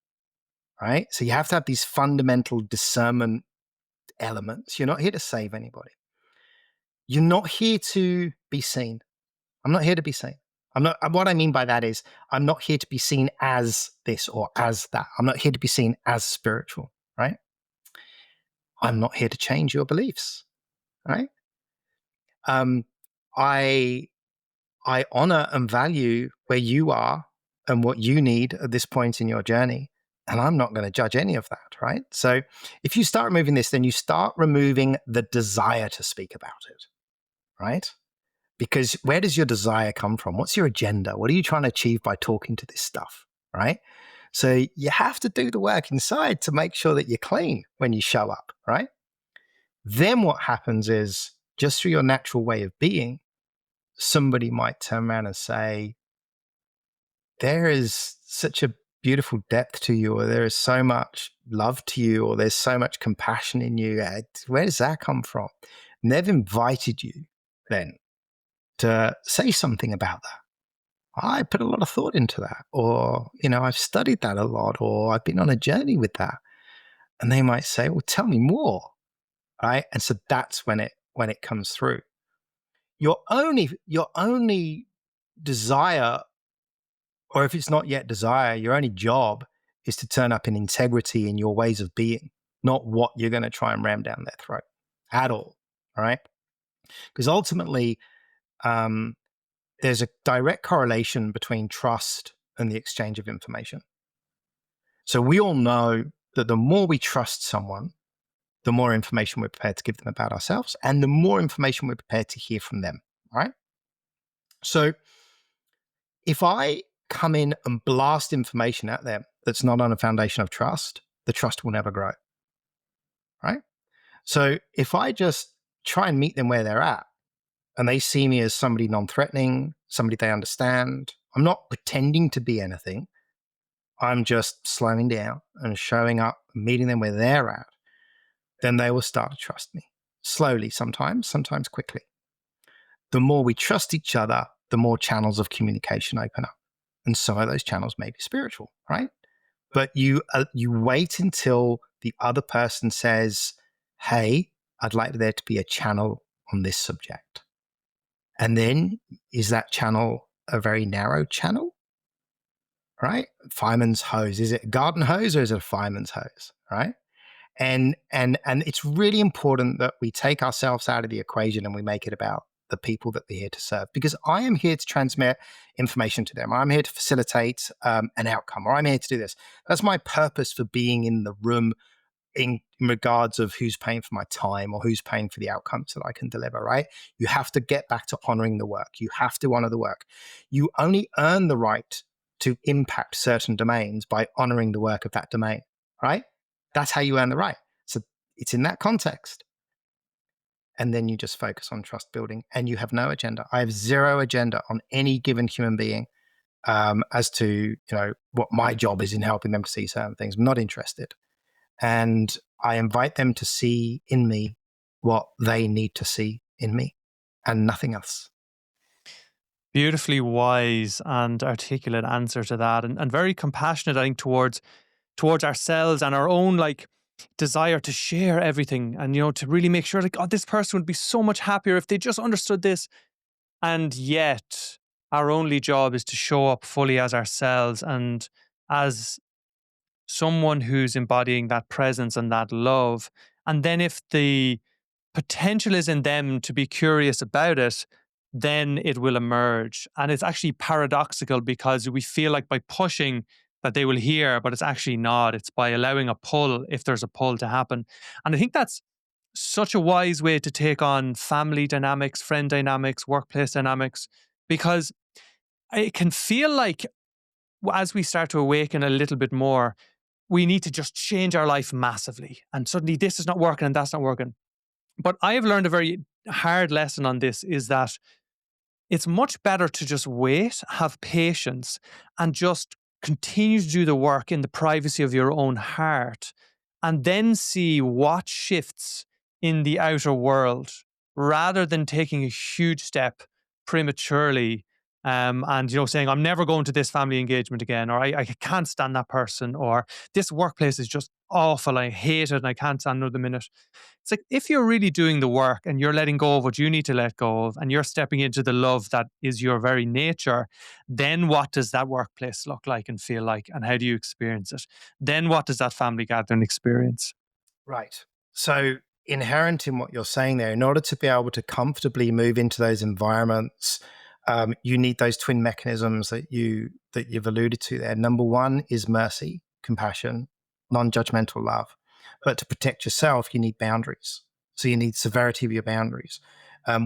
right? So you have to have these fundamental discernment elements. You're not here to save anybody. You're not here to be seen. I'm not here to be seen. What I mean by that is I'm not here to be seen as this or as that. I'm not here to be seen as spiritual, right? I'm not here to change your beliefs, right? I honor and value where you are and what you need at this point in your journey. And I'm not going to judge any of that, right? So if you start removing this, then you start removing the desire to speak about it, right? Because where does your desire come from? What's your agenda? What are you trying to achieve by talking to this stuff, right? So you have to do the work inside to make sure that you're clean when you show up, right? Then what happens is, just through your natural way of being, somebody might turn around and say, there is such a beautiful depth to you, or there is so much love to you, or there's so much compassion in you. Where does that come from? And they've invited you then to say something about that. I put a lot of thought into that, or, I've studied that a lot, or I've been on a journey with that. And they might say, well, tell me more. Right. And so that's when it comes through. Your only desire, or if it's not yet desire, your only job is to turn up in integrity in your ways of being, not what you're going to try and ram down their throat at all. All right. Because ultimately, there's a direct correlation between trust and the exchange of information. So we all know that the more we trust someone, the more information we're prepared to give them about ourselves, and the more information we're prepared to hear from them, right? So if I come in and blast information at them that's not on a foundation of trust, the trust will never grow, right? So if I just try and meet them where they're at, and they see me as somebody non-threatening, somebody they understand, I'm not pretending to be anything. I'm just slowing down and showing up, meeting them where they're at, then they will start to trust me. Slowly sometimes quickly. The more we trust each other, the more channels of communication open up. And some of those channels may be spiritual, right? But you wait until the other person says, hey, I'd like there to be a channel on this subject. And then, is that channel a very narrow channel? Right? Fireman's hose. Is it a garden hose or is it a fireman's hose? Right? And it's really important that we take ourselves out of the equation and we make it about the people that they're here to serve, because I am here to transmit information to them. I'm here to facilitate an outcome, or I'm here to do this. That's my purpose for being in the room, in regards of who's paying for my time or who's paying for the outcomes that I can deliver, right? You have to get back to honoring the work. You have to honor the work. You only earn the right to impact certain domains by honoring the work of that domain, right? That's how you earn the right. So it's in that context. And then you just focus on trust building, and you have no agenda. I have zero agenda on any given human being as to what my job is in helping them to see certain things. I'm not interested. And I invite them to see in me what they need to see in me, and nothing else. Beautifully wise and articulate answer to that, and very compassionate, I think, towards ourselves and our own desire to share everything, and to really make sure this person would be so much happier if they just understood this. And yet our only job is to show up fully as ourselves and as someone who's embodying that presence and that love. And then if the potential is in them to be curious about it, then it will emerge. And it's actually paradoxical, because we feel like by pushing that they will hear, but it's actually not. It's by allowing a pull, if there's a pull to happen. And I think that's such a wise way to take on family dynamics, friend dynamics, workplace dynamics, because it can feel like as we start to awaken a little bit more, we need to just change our life massively. And suddenly this is not working and that's not working. But I have learned a very hard lesson on this, is that it's much better to just wait, have patience, and just continue to do the work in the privacy of your own heart, and then see what shifts in the outer world, rather than taking a huge step prematurely, and saying, I'm never going to this family engagement again, or I can't stand that person, or this workplace is just awful, I hate it and I can't stand another minute. It's like, if you're really doing the work and you're letting go of what you need to let go of, and you're stepping into the love that is your very nature, then what does that workplace look like and feel like? And how do you experience it? Then what does that family gathering experience? Right. So inherent in what you're saying there, in order to be able to comfortably move into those environments, you need those twin mechanisms that you've alluded to there. Number one is mercy, compassion, non-judgmental love. But to protect yourself, you need boundaries. So you need severity of your boundaries.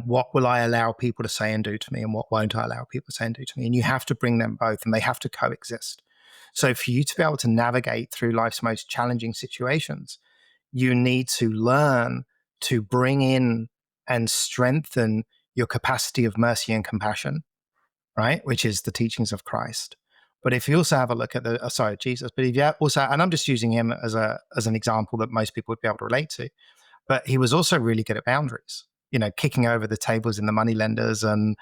What will I allow people to say and do to me, and what won't I allow people to say and do to me? And you have to bring them both, and they have to coexist. So for you to be able to navigate through life's most challenging situations, you need to learn to bring in and strengthen your capacity of mercy and compassion, right? Which is the teachings of Christ. But if you also have a look at Jesus, but if you also, and I'm just using him as an example that most people would be able to relate to, but he was also really good at boundaries, kicking over the tables in the money lenders, and,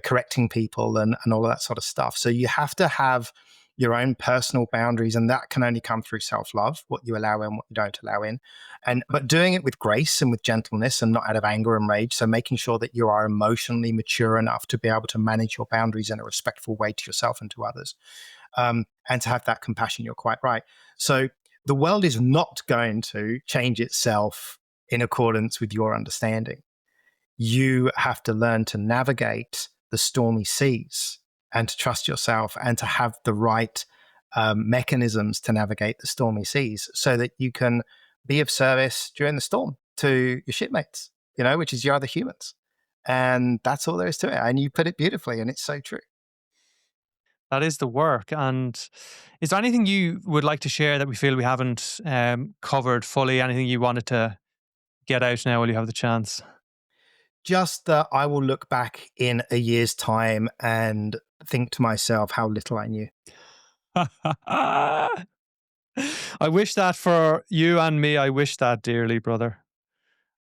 correcting people and all of that sort of stuff. So you have to have your own personal boundaries, and that can only come through self-love, what you allow in, what you don't allow in, but doing it with grace and with gentleness, and not out of anger and rage. So making sure that you are emotionally mature enough to be able to manage your boundaries in a respectful way to yourself and to others, and to have that compassion. You're quite right. So the world is not going to change itself in accordance with your understanding. You have to learn to navigate the stormy seas, and to trust yourself, and to have the right mechanisms to navigate the stormy seas, so that you can be of service during the storm to your shipmates, which is your other humans. And that's all there is to it. And you put it beautifully, and it's so true. That is the work. And is there anything you would like to share that we feel we haven't covered fully? Anything you wanted to get out now while you have the chance? Just that I will look back in a year's time and think to myself how little I knew. I wish that for you and me. I wish that dearly, brother.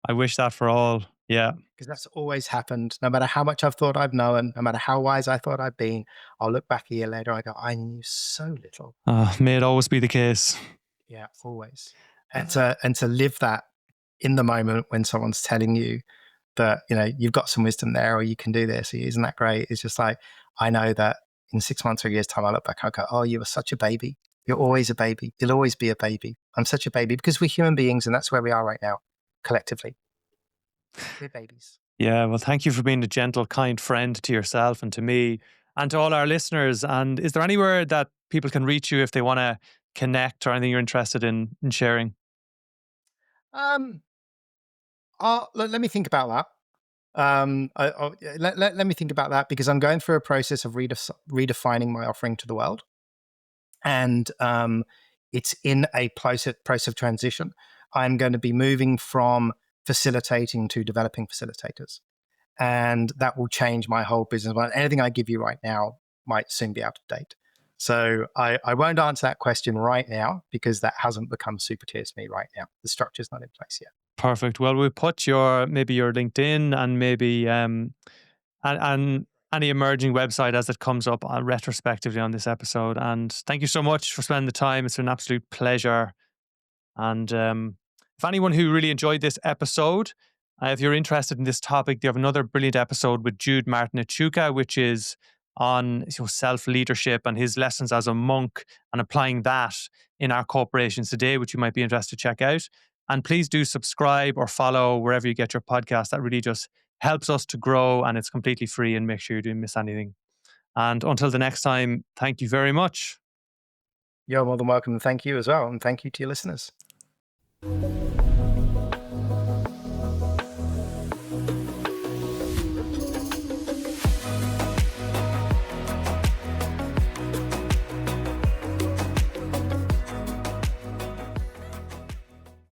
I wish that for all. Yeah. Because that's always happened. No matter how much I've thought I've known, no matter how wise I thought I'd been, I'll look back a year later, I go, I knew so little. May it always be the case. Yeah, always. And to live that in the moment when someone's telling you that, you've got some wisdom there, or you can do this, isn't that great? It's just like, I know that in 6 months or a year's time, I look back, I go, oh, you were such a baby. You're always a baby. You'll always be a baby. I'm such a baby, because we're human beings, and that's where we are right now, collectively. We're babies. Yeah, well, thank you for being a gentle, kind friend to yourself and to me and to all our listeners. And is there anywhere that people can reach you if they want to connect or anything you're interested in sharing? Um, let me think about that. Let me think about that because I'm going through a process of redefining my offering to the world, and it's in a place of transition. I'm going to be moving from facilitating to developing facilitators, and that will change my whole business. Anything I give you right now might soon be out of date. So I won't answer that question right now because that hasn't become super clear to me right now. The structure's not in place yet. Perfect. Well, we'll put maybe your LinkedIn and maybe and any emerging website as it comes up retrospectively on this episode. And thank you so much for spending the time. It's an absolute pleasure. And if anyone who really enjoyed this episode, if you're interested in this topic, they have another brilliant episode with Jude Martinachuka, which is on self-leadership and his lessons as a monk and applying that in our corporations today, which you might be interested to check out. And please do subscribe or follow wherever you get your podcast. That really just helps us to grow, and it's completely free, and make sure you didn't miss anything. And until the next time, thank you very much. You're more than welcome. And thank you as well. And thank you to your listeners.